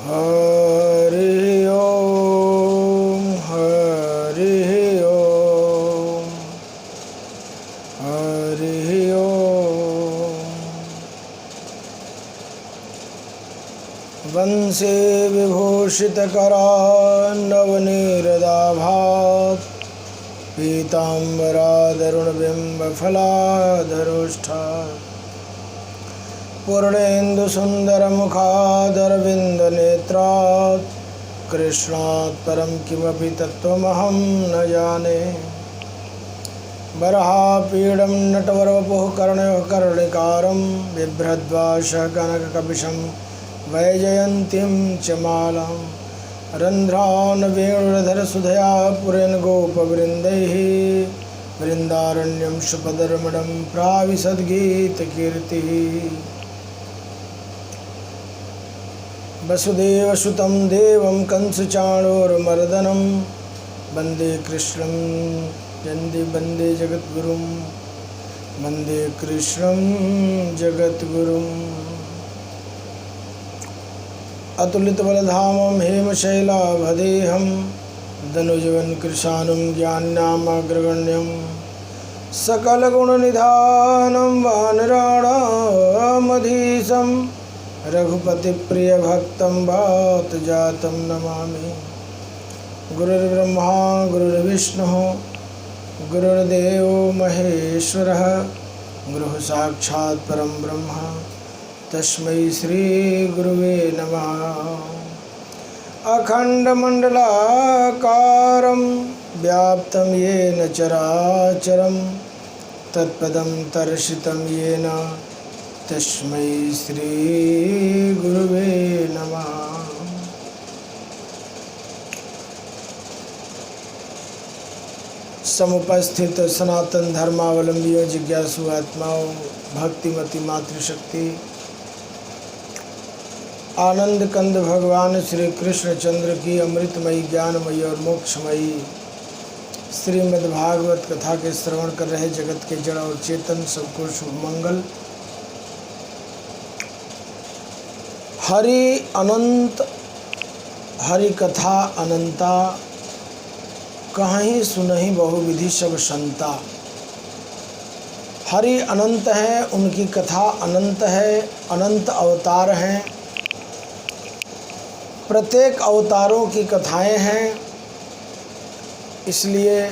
हरि ओम हरि ओम हरि ओम। वंशे विभूषितकरान्नवनीरदाभात् पीताम्बरादरुणबिम्बफलाधरोष्ठात् पूर्णेन्दुसुन्दरमुखादरविन्दनेत्रात् कृष्णात् परं किमपि तत्त्वमहं न जाने। वराहपीडं नटवरवपुः कर्णयोः कर्णिकारं बिभ्रद्वासः कनककपिशं वैजयन्तीं च मालां रन्ध्रान् वेणुरधरसुधया पुरेन् गोपवृन्दैः वृन्दारण्यं सुपदरमणं प्राविशद्गीतकीर्तिः। वसुदेवसुतं देवं कंसचाणूरमर्दनं वन्दे कृष्णं वन्दे जगद्गुरुं वन्दे कृष्णं जगद्गुरुम्। अतुलितबलधामं हेमशैलाभदेहं दनुजवनकृशानुं ज्ञानामग्रगण्यं सकलगुणनिधानं वानराणामधीशं रघुपतिप्रियभक्तं वातजातं नमामि। गुरुर्ब्रह्मा गुरुर्विष्णुः गुरुर्देवो महेश्वरः गुरुः साक्षात् परं ब्रह्म तस्मै श्री गुरुवे नमः। अखण्डमण्डलाकारं व्याप्तं येन चराचरं तत्पदं दर्शितं येन तस्मै श्री गुरुवे नमः। समुपस्थित सनातन धर्मावलंबियों, जिज्ञासु आत्माओं, भक्तिमती मातृशक्ति, आनंद कंद भगवान श्री कृष्ण चंद्र की अमृतमयी ज्ञानमयी और मोक्षमयी श्रीमद् भागवत कथा के श्रवण कर रहे जगत के जड़ और चेतन सबको शुभ मंगल। हरि अनंत हरि कथा अनंता, कहीं सुनहि बहुविधि सब संता। हरि अनंत है, उनकी कथा अनंत है, अनंत अवतार हैं, प्रत्येक अवतारों की कथाएं हैं। इसलिए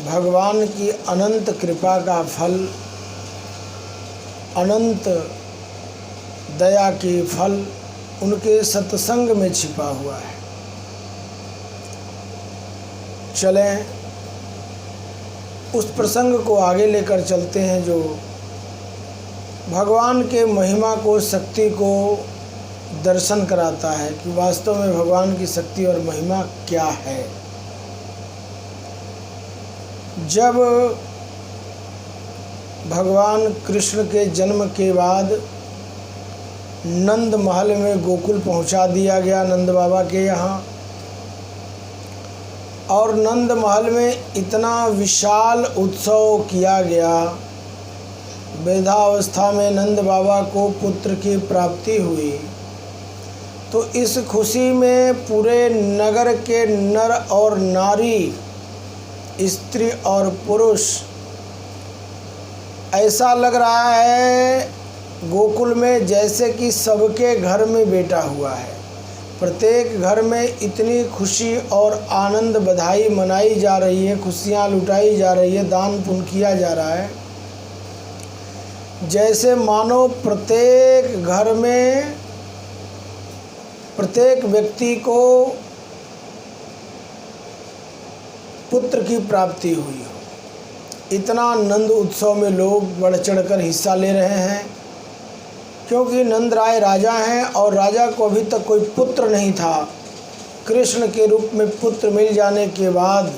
भगवान की अनंत कृपा का फल, अनंत दया की फल उनके सत्संग में छिपा हुआ है। चलें उस प्रसंग को आगे लेकर चलते हैं जो भगवान के महिमा को, शक्ति को दर्शन कराता है कि वास्तव में भगवान की शक्ति और महिमा क्या है। जब भगवान कृष्ण के जन्म के बाद नंद महल में गोकुल पहुंचा दिया गया, नंद बाबा के यहाँ, और नंद महल में इतना विशाल उत्सव किया गया। वृद्धावस्था में नंद बाबा को पुत्र की प्राप्ति हुई, तो इस खुशी में पूरे नगर के नर और नारी, स्त्री और पुरुष, ऐसा लग रहा है गोकुल में जैसे कि सबके घर में बेटा हुआ है। प्रत्येक घर में इतनी खुशी और आनंद, बधाई मनाई जा रही है, खुशियाँ लुटाई जा रही है, दान पुण्य किया जा रहा है, जैसे मानो प्रत्येक घर में प्रत्येक व्यक्ति को पुत्र की प्राप्ति हुई हो। इतना आनंद उत्सव में लोग बढ़ चढ़कर हिस्सा ले रहे हैं, क्योंकि नंद राय राजा हैं और राजा को अभी तक कोई पुत्र नहीं था। कृष्ण के रूप में पुत्र मिल जाने के बाद,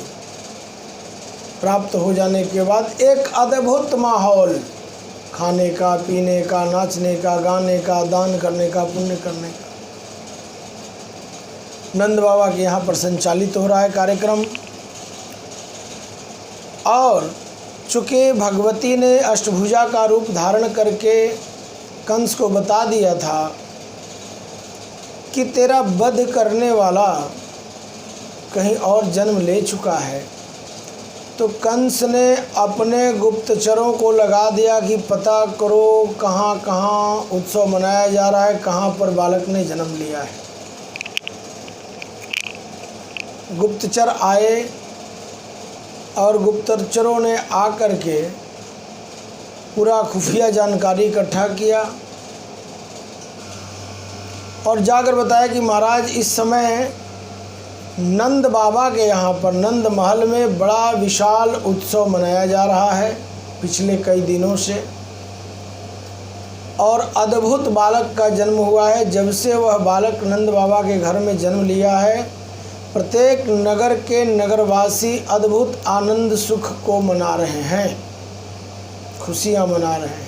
प्राप्त हो जाने के बाद एक अद्भुत माहौल, खाने का, पीने का, नाचने का, गाने का, दान करने का, पुण्य करने का, नंद बाबा के यहाँ पर संचालित हो रहा है कार्यक्रम। और चूँकि भगवती ने अष्टभुजा का रूप धारण करके कंस को बता दिया था कि तेरा वध करने वाला कहीं और जन्म ले चुका है। तो कंस ने अपने गुप्तचरों को लगा दिया कि पता करो कहाँ कहाँ उत्सव मनाया जा रहा है, कहाँ पर बालक ने जन्म लिया है। गुप्तचर आए और गुप्तचरों ने आकर के पूरा खुफिया जानकारी इकट्ठा किया और जाकर बताया कि महाराज इस समय नंद बाबा के यहाँ पर नंद महल में बड़ा विशाल उत्सव मनाया जा रहा है पिछले कई दिनों से, और अद्भुत बालक का जन्म हुआ है। जब से वह बालक नंद बाबा के घर में जन्म लिया है, प्रत्येक नगर के नगरवासी अद्भुत आनंद सुख को मना रहे हैं, खुशियाँ मना रहे हैं।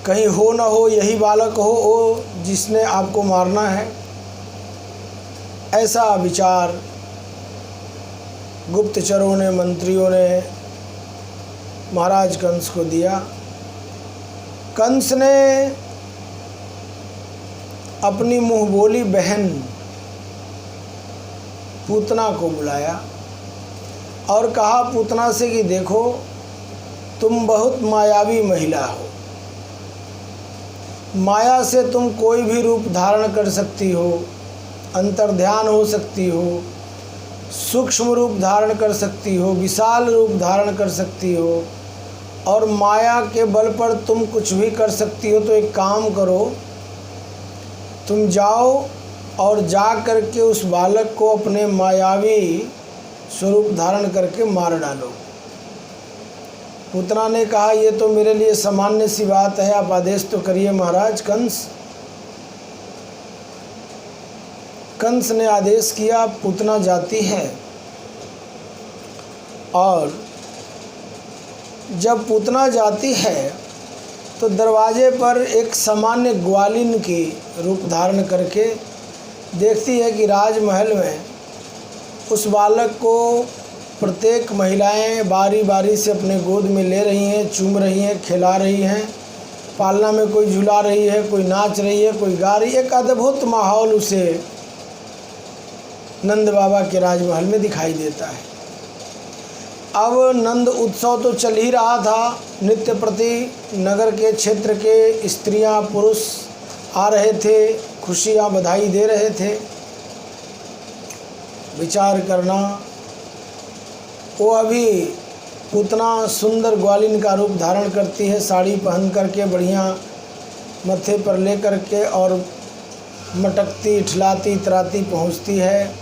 कहीं हो न हो यही बालक हो जिसने आपको मारना है, ऐसा विचार गुप्तचरों ने, मंत्रियों ने महाराज कंस को दिया। कंस ने अपनी मुँह बोली बहन पूतना को बुलाया और कहा पूतना से कि देखो तुम बहुत मायावी महिला हो, माया से तुम कोई भी रूप धारण कर सकती हो, अंतर्ध्यान हो सकती हो, सूक्ष्म रूप धारण कर सकती हो, विशाल रूप धारण कर सकती हो, और माया के बल पर तुम कुछ भी कर सकती हो। तो एक काम करो, तुम जाओ और जा करके उस बालक को अपने मायावी स्वरूप धारण करके मार डालो। पूतना ने कहा ये तो मेरे लिए सामान्य सी बात है, आप आदेश तो करिए महाराज कंस। कंस ने आदेश किया, पूतना जाती है और जब पूतना जाती है तो दरवाजे पर एक सामान्य ग्वालिन की रूप धारण करके देखती है कि राजमहल में उस बालक को प्रत्येक महिलाएं बारी बारी से अपने गोद में ले रही हैं, चूम रही हैं, खिला रही हैं, पालना में कोई झुला रही है, कोई नाच रही है, कोई गा रही है। एक अद्भुत माहौल उसे नंद बाबा के राजमहल में दिखाई देता है। अब नंद उत्सव तो चल ही रहा था, नित्य प्रति नगर के क्षेत्र के स्त्रियां पुरुष आ रहे थे, खुशियां बधाई दे रहे थे। विचार करना, वो अभी पूतना सुंदर ग्वालिन का रूप धारण करती है, साड़ी पहन करके बढ़िया मत्थे पर ले करके, और मटकती इठलाती इतराती पहुंचती है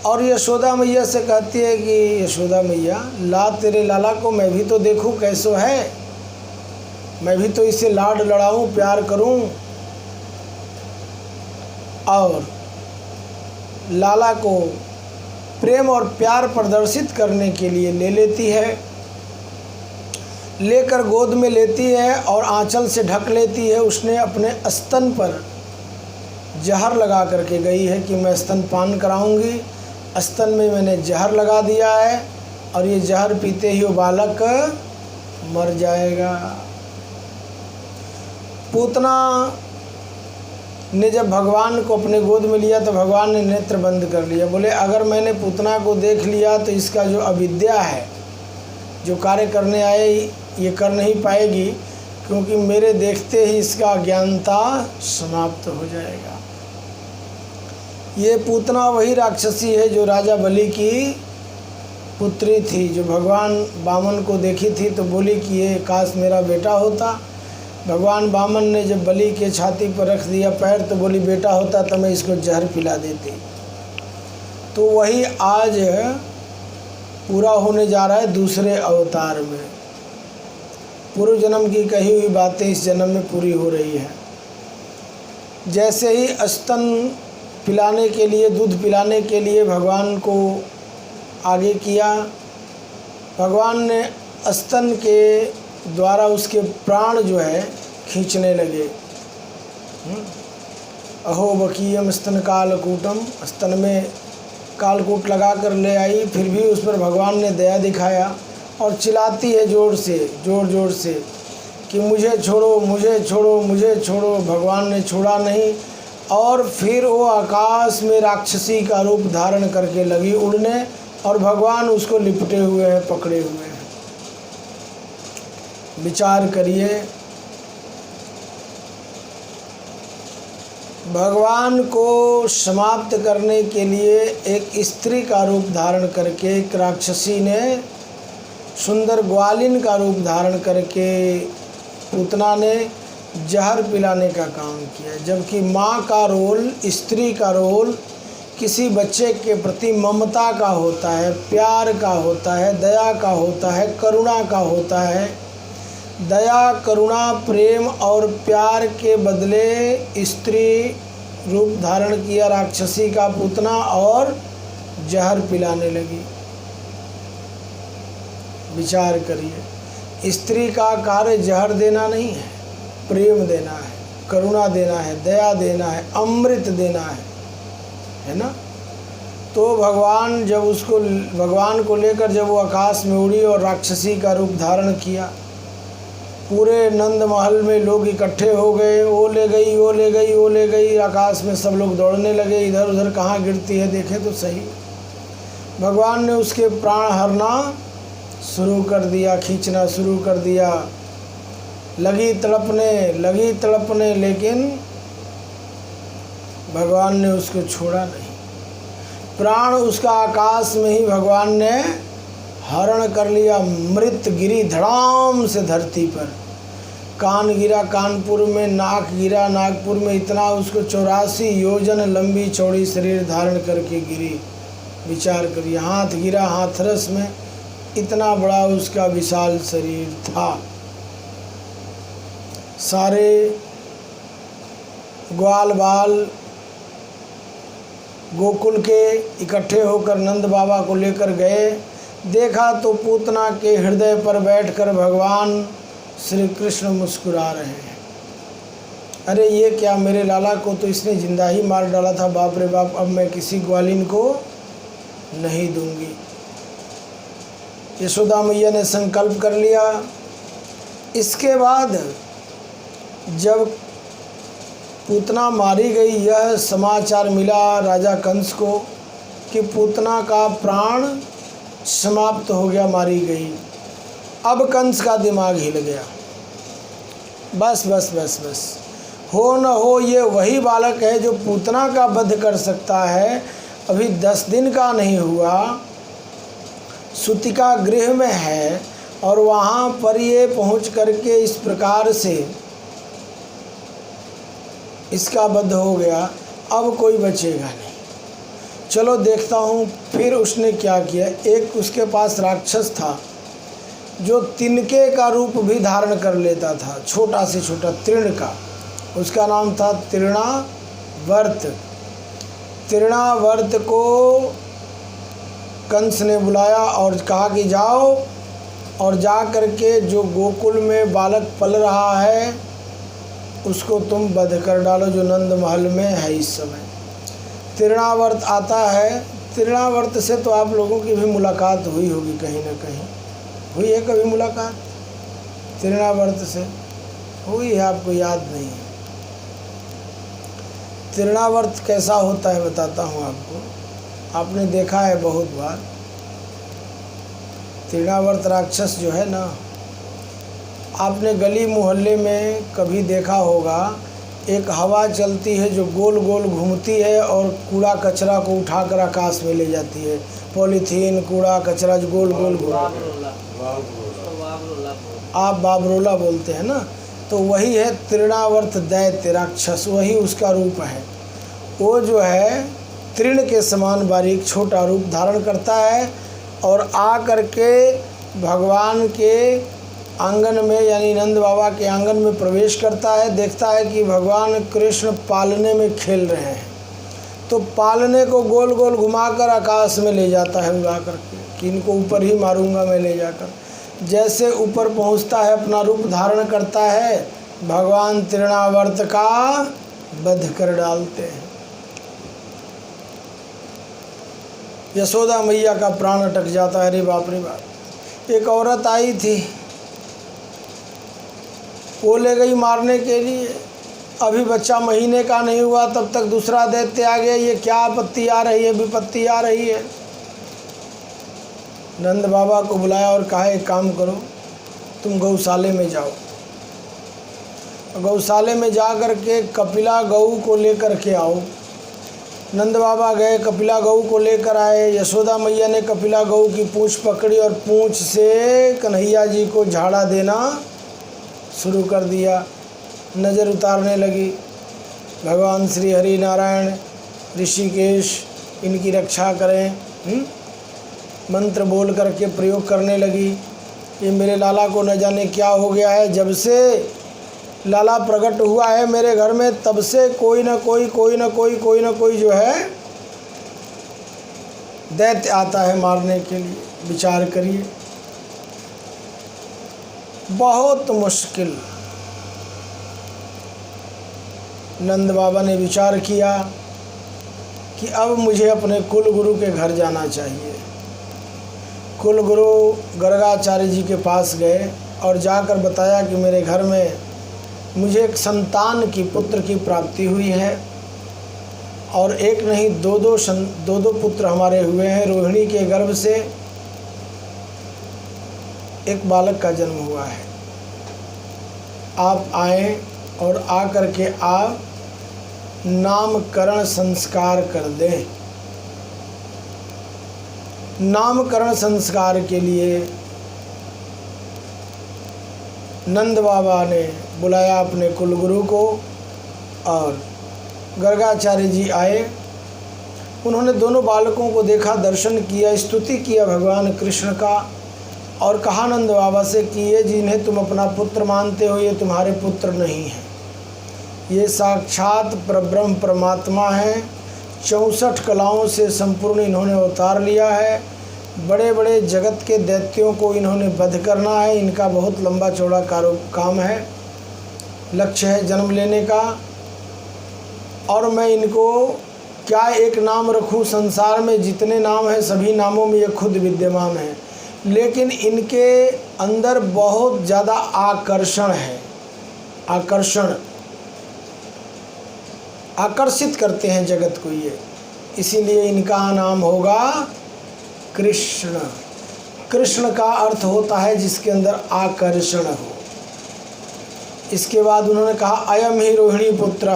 और यशोदा मैया से कहती है कि यशोदा मैया ला तेरे लाला को मैं भी तो देखूं कैसो है, मैं भी तो इसे लाड लड़ाऊं, प्यार करूं। और लाला को प्रेम और प्यार प्रदर्शित करने के लिए ले लेती है, लेकर गोद में लेती है और आंचल से ढक लेती है। उसने अपने स्तन पर जहर लगा करके गई है कि मैं स्तनपान कराऊंगी, स्तन में मैंने जहर लगा दिया है और ये जहर पीते ही वो बालक मर जाएगा। पूतना ने जब भगवान को अपने गोद में लिया तो भगवान ने नेत्र बंद कर लिया। बोले अगर मैंने पूतना को देख लिया तो इसका जो अविद्या है, जो कार्य करने आए ये कर नहीं पाएगी, क्योंकि मेरे देखते ही इसका अज्ञानता समाप्त हो जाएगा। ये पूतना वही राक्षसी है जो राजा बलि की पुत्री थी, जो भगवान वामन को देखी थी तो बोली कि ये काश मेरा बेटा होता। भगवान वामन ने जब बलि के छाती पर रख दिया पैर तो बोली बेटा होता तो मैं इसको जहर पिला देती। तो वही आज पूरा होने जा रहा है दूसरे अवतार में। पूर्व जन्म की कही हुई बातें इस जन्म में पूरी हो रही हैं। जैसे ही स्तन पिलाने के लिए, दूध पिलाने के लिए भगवान को आगे किया, भगवान ने स्तन के द्वारा उसके प्राण जो है खींचने लगे। अहो बकीयम स्तन कालकूटम, स्तन में कालकूट लगा कर ले आई, फिर भी उस पर भगवान ने दया दिखाया और चिल्लाती है जोर से, जोर जोर से कि मुझे छोड़ो, मुझे छोड़ो, मुझे छोड़ो। भगवान ने छोड़ा नहीं, और फिर वो आकाश में राक्षसी का रूप धारण करके लगी उड़ने, और भगवान उसको लिपटे हुए हैं, पकड़े हुए हैं। विचार करिए, भगवान को समाप्त करने के लिए एक स्त्री का रूप धारण करके, एक राक्षसी ने सुंदर ग्वालिन का रूप धारण करके पूतना ने जहर पिलाने का काम किया। जबकि माँ का रोल, स्त्री का रोल किसी बच्चे के प्रति ममता का होता है, प्यार का होता है, दया का होता है, करुणा का होता है। दया, करुणा, प्रेम और प्यार के बदले स्त्री रूप धारण किया राक्षसी का पूतना और जहर पिलाने लगी। विचार करिए, स्त्री का कार्य जहर देना नहीं है, प्रेम देना है, करुणा देना है, दया देना है, अमृत देना है ना। तो भगवान को लेकर जब वो आकाश में उड़ी और राक्षसी का रूप धारण किया, पूरे नंद महल में लोग इकट्ठे हो गए। वो ले गई, वो ले गई, वो ले गई। आकाश में सब लोग दौड़ने लगे, इधर उधर कहाँ गिरती है देखें तो सही। भगवान ने उसके प्राण हरना शुरू कर दिया, खींचना शुरू कर दिया। लगी तड़पने, लेकिन भगवान ने उसको छोड़ा नहीं। प्राण उसका आकाश में ही भगवान ने हरण कर लिया। मृत गिरी धड़ाम से धरती पर। कान गिरा कानपुर में, नाक गिरा नागपुर में। इतना उसको 84 योजन लंबी चौड़ी शरीर धारण करके गिरी। विचार करिए, हाथ गिरा हाथरस में, इतना बड़ा उसका विशाल शरीर था। सारे ग्वाल बाल गोकुल के इकट्ठे होकर नंद बाबा को लेकर गए। देखा तो पूतना के हृदय पर बैठकर भगवान श्री कृष्ण मुस्कुरा रहे हैं। अरे ये क्या, मेरे लाला को तो इसने जिंदा ही मार डाला था। बाप रे बाप, अब मैं किसी ग्वालिन को नहीं दूंगी। यशोदा मैया ने संकल्प कर लिया। इसके बाद जब पूतना मारी गई, यह समाचार मिला राजा कंस को कि पूतना का प्राण समाप्त हो गया, मारी गई। अब कंस का दिमाग हिल गया। बस बस बस बस, हो न हो ये वही बालक है जो पूतना का वध कर सकता है। अभी 10 दिन का नहीं हुआ, सूतिका गृह में है और वहाँ पर ये पहुँच करके इस प्रकार से इसका वध हो गया। अब कोई बचेगा नहीं। चलो देखता हूँ। फिर उसने क्या किया, एक उसके पास राक्षस था जो तिनके का रूप भी धारण कर लेता था, छोटा से छोटा तृण का। उसका नाम था तृणावर्त। तृणावर्त को कंस ने बुलाया और कहा कि जाओ और जा करके जो गोकुल में बालक पल रहा है उसको तुम वध कर डालो, जो नंद महल में है इस समय। तृणावर्त आता है। तृणावर्त से तो आप लोगों की भी मुलाकात हुई होगी, कहीं ना कहीं हुई है। कभी मुलाकात तृणावर्त से हुई है, आपको याद नहीं है। तृणावर्त कैसा होता है बताता हूँ आपको। आपने देखा है बहुत बार। तृणावर्त राक्षस जो है ना, आपने गली मोहल्ले में कभी देखा होगा, एक हवा चलती है जो गोल गोल घूमती है और कूड़ा कचरा को उठाकर आकाश में ले जाती है। पॉलीथीन, कूड़ा कचरा जो गोल गोल घूमता है, आप बाबरोला बोलते हैं ना, तो वही है तृणावर्त दैत्य राक्षस, वही उसका रूप है। वो जो है तृण के समान बारीक छोटा रूप धारण करता है और आ करके भगवान के आंगन में, यानी नंद बाबा के आंगन में प्रवेश करता है। देखता है कि भगवान कृष्ण पालने में खेल रहे हैं, तो पालने को गोल गोल घुमाकर आकाश में ले जाता है उड़ा करके कि इनको ऊपर ही मारूंगा मैं ले जाकर। जैसे ऊपर पहुंचता है, अपना रूप धारण करता है, भगवान तृणावर्त का वध कर डालते हैं। यशोदा मैया का प्राण अटक जाता है। अरे बाप रे बाप। एक औरत आई थी, वो ले गई मारने के लिए। अभी बच्चा महीने का नहीं हुआ तब तक दूसरा दैत्य आ गया, ये क्या आपत्ति आ रही है, विपत्ति आ रही है। नंद बाबा को बुलाया और कहा एक काम करो, तुम गौशाले में जाओ, गौशाले में जा कर के कपिला गऊ को लेकर के आओ। नंद बाबा गए, कपिला गऊ को लेकर आए। यशोदा मैया ने कपिला गऊ की पूंछ पकड़ी और पूंछ से कन्हैया जी को झाड़ा देना शुरू कर दिया। नज़र उतारने लगी। भगवान श्री हरि नारायण ऋषिकेश इनकी रक्षा करें, मंत्र बोल करके प्रयोग करने लगी। ये मेरे लाला को न जाने क्या हो गया है, जब से लाला प्रकट हुआ है मेरे घर में तब से कोई ना कोई जो है दैत्य आता है मारने के लिए। विचार करिए, बहुत मुश्किल। नंद बाबा ने विचार किया कि अब मुझे अपने कुल गुरु के घर जाना चाहिए। कुल गुरु गर्गाचार्य जी के पास गए और जाकर बताया कि मेरे घर में मुझे एक संतान की, पुत्र की प्राप्ति हुई है और एक नहीं दो दो पुत्र हमारे हुए हैं। रोहिणी के गर्भ से एक बालक का जन्म हुआ है। आप आए और आकर के आप नामकरण संस्कार कर दें। नामकरण संस्कार के लिए नंद बाबा ने बुलाया अपने कुलगुरु को और गर्गाचार्य जी आए। उन्होंने दोनों बालकों को देखा, दर्शन किया, स्तुति किया भगवान कृष्ण का और कहा नंद बाबा से कि ये जिन्हें तुम अपना पुत्र मानते हो ये तुम्हारे पुत्र नहीं हैं, ये साक्षात परब्रह्म परमात्मा हैं। 64 कलाओं से संपूर्ण इन्होंने अवतार लिया है। बड़े बड़े जगत के दैत्यों को इन्होंने वध करना है। इनका बहुत लंबा चौड़ा काम है, लक्ष्य है जन्म लेने का। और मैं इनको क्या एक नाम रखूं, संसार में जितने नाम हैं सभी नामों में ये खुद विद्यमान है, लेकिन इनके अंदर बहुत ज़्यादा आकर्षण है। आकर्षित करते हैं जगत को ये, इसीलिए इनका नाम होगा कृष्ण। कृष्ण का अर्थ होता है जिसके अंदर आकर्षण हो। इसके बाद उन्होंने कहा अयम ही रोहिणी पुत्र,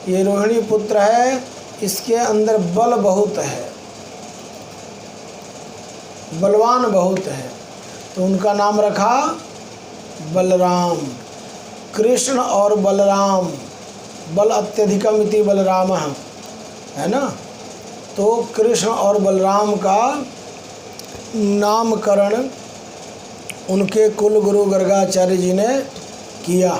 ये रोहिणी पुत्र है, इसके अंदर बल बहुत है, बलवान बहुत है, तो उनका नाम रखा बलराम। कृष्ण और बलराम, बल अत्यधिकम इति बलराम है ना। तो कृष्ण और बलराम का नामकरण उनके कुल गुरु गर्गाचार्य जी ने किया।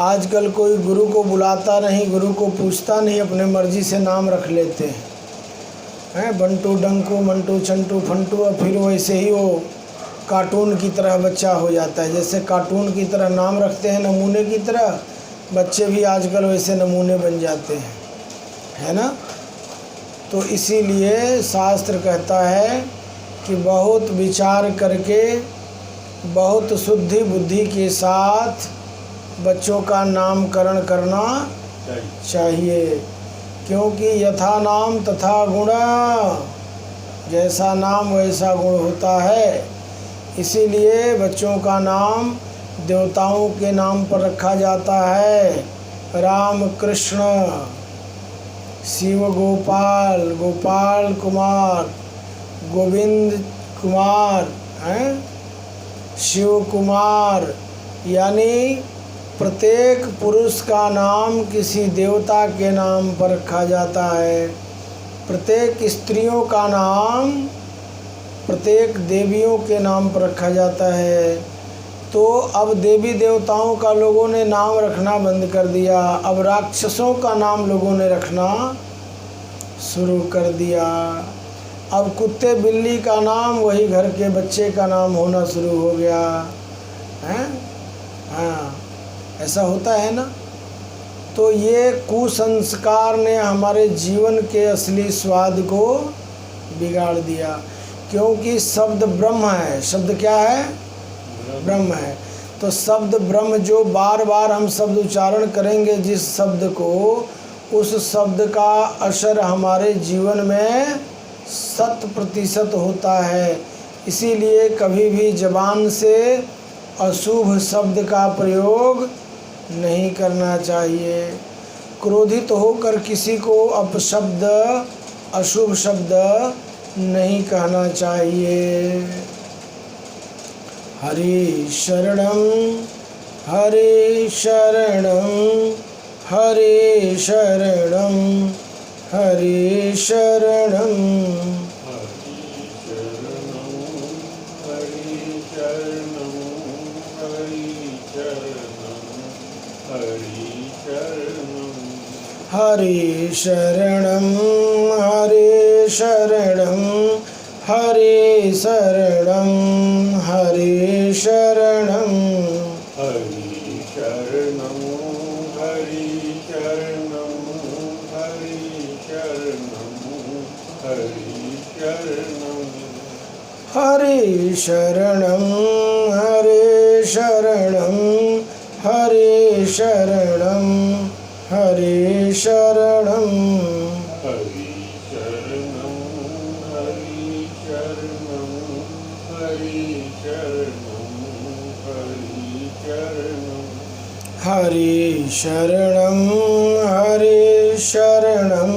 आजकल कोई गुरु को बुलाता नहीं, गुरु को पूछता नहीं, अपने मर्जी से नाम रख लेते हैं। बंटू डंकू मंटू चंटू फंटू, और फिर वैसे ही वो कार्टून की तरह बच्चा हो जाता है। जैसे कार्टून की तरह नाम रखते हैं नमूने की तरह, बच्चे भी आजकल वैसे नमूने बन जाते हैं, है ना। तो इसीलिए शास्त्र कहता है कि बहुत विचार करके, बहुत शुद्धि बुद्धि के साथ बच्चों का नामकरण करना चाहिए, क्योंकि यथा नाम तथा गुण, जैसा नाम वैसा गुण होता है। इसीलिए बच्चों का नाम देवताओं के नाम पर रखा जाता है। राम कृष्ण, शिव गोपाल, गोपाल कुमार, गोविंद कुमार, शिव कुमार, यानी प्रत्येक पुरुष का नाम किसी देवता के नाम पर रखा जाता है। प्रत्येक स्त्रियों का नाम प्रत्येक देवियों के नाम पर रखा जाता है। तो अब देवी देवताओं का लोगों ने नाम रखना बंद कर दिया, अब राक्षसों का नाम लोगों ने रखना शुरू कर दिया। अब कुत्ते बिल्ली का नाम वही घर के बच्चे का नाम होना शुरू हो गया है। हाँ, ऐसा होता है ना। तो ये कुसंस्कार ने हमारे जीवन के असली स्वाद को बिगाड़ दिया, क्योंकि शब्द ब्रह्म है। शब्द क्या है? ब्रह्म है। तो शब्द ब्रह्म जो बार बार हम शब्द उच्चारण करेंगे जिस शब्द को, उस शब्द का असर हमारे जीवन में 100% होता है। इसीलिए कभी भी जबान से अशुभ शब्द का प्रयोग नहीं करना चाहिए। क्रोधित होकर किसी को अपशब्द, अशुभ शब्द नहीं कहना चाहिए। हरि शरणम हरि शरणम हरि शरणम हरि शरणम हरि शरणम हरि शरणम हरि शरणम हरि शरणम हरि शरणं हरि शरणं हरि शरणं हरि शरणं हरि शरणम हरि शरणम हरि शरणम हरि शरणम हरि शरणं हरि शरणं हरि शरणं हरि शरणं हरि शरणम हरि शरणम हरि शरणम हरि शरणम हरि शरणं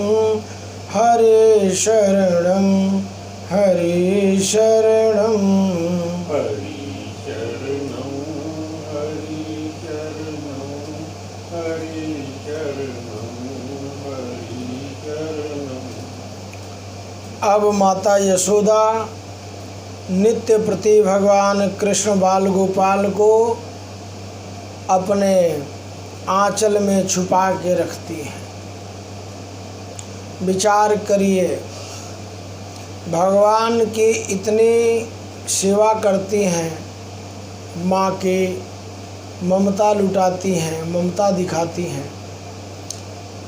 हरि शरणं हरि शरणं हरि शरणं। अब माता यशोदा नित्य प्रति भगवान कृष्ण बाल गोपाल को अपने आंचल में छुपा के रखती है। विचार करिए, भगवान की इतनी सेवा करती हैं, माँ की ममता लुटाती हैं, ममता दिखाती हैं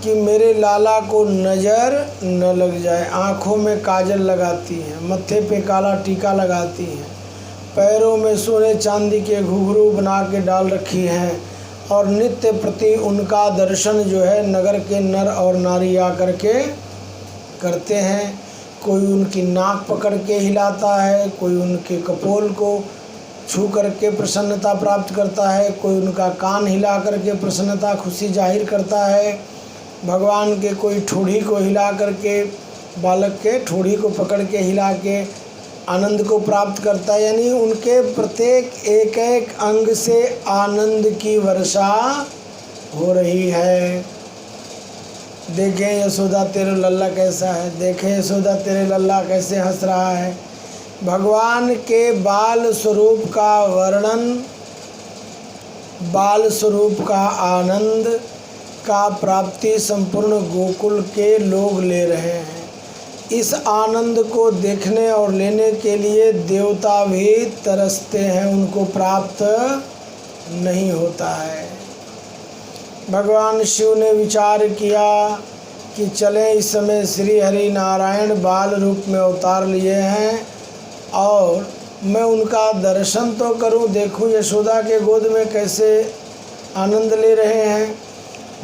कि मेरे लाला को नज़र न लग जाए। आँखों में काजल लगाती हैं, मत्थे पे काला टीका लगाती हैं, पैरों में सोने चांदी के घुंघरू बना के डाल रखी हैं और नित्य प्रति उनका दर्शन जो है नगर के नर और नारी आकर के करते हैं। कोई उनकी नाक पकड़ के हिलाता है, कोई उनके कपोल को छू करके प्रसन्नता प्राप्त करता है, कोई उनका कान हिला करके प्रसन्नता खुशी जाहिर करता है। भगवान के कोई ठोड़ी को हिला करके, बालक के ठोड़ी को पकड़ के हिला के आनंद को प्राप्त करता है। यानी उनके प्रत्येक एक एक अंग से आनंद की वर्षा हो रही है। देखें यशोदा तेरे लल्ला कैसा है, देखें यशोदा तेरे लल्ला कैसे हंस रहा है। भगवान के बाल स्वरूप का वर्णन, बाल स्वरूप का आनंद का प्राप्ति संपूर्ण गोकुल के लोग ले रहे हैं। इस आनंद को देखने और लेने के लिए देवता भी तरसते हैं, उनको प्राप्त नहीं होता है। भगवान शिव ने विचार किया कि चलें, इस समय श्री हरि नारायण बाल रूप में अवतार लिए हैं और मैं उनका दर्शन तो करूं, देखूं यशोदा के गोद में कैसे आनंद ले रहे हैं।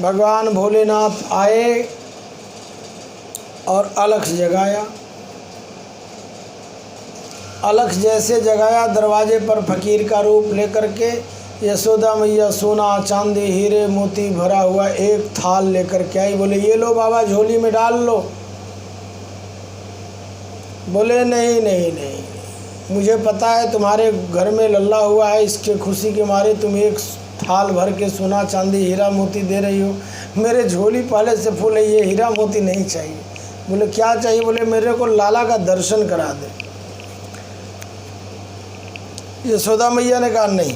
भगवान भोलेनाथ आए और अलख जगाया। अलख जैसे जगाया, दरवाजे पर फकीर का रूप लेकर के यशोदा मैया सोना चांदी हीरे मोती भरा हुआ एक थाल लेकर के आई। बोले ये लो बाबा, झोली में डाल लो। बोले नहीं नहीं नहीं, मुझे पता है तुम्हारे घर में लल्ला हुआ है, इसके खुशी के मारे तुम एक थाल भर के सोना चांदी हीरा मोती दे रही हो। मेरे झोली पहले से फुल है, ये हीरा मोती नहीं चाहिए। बोले क्या चाहिए? बोले मेरे को लाला का दर्शन करा दे। यशोदा मैया ने कहा नहीं,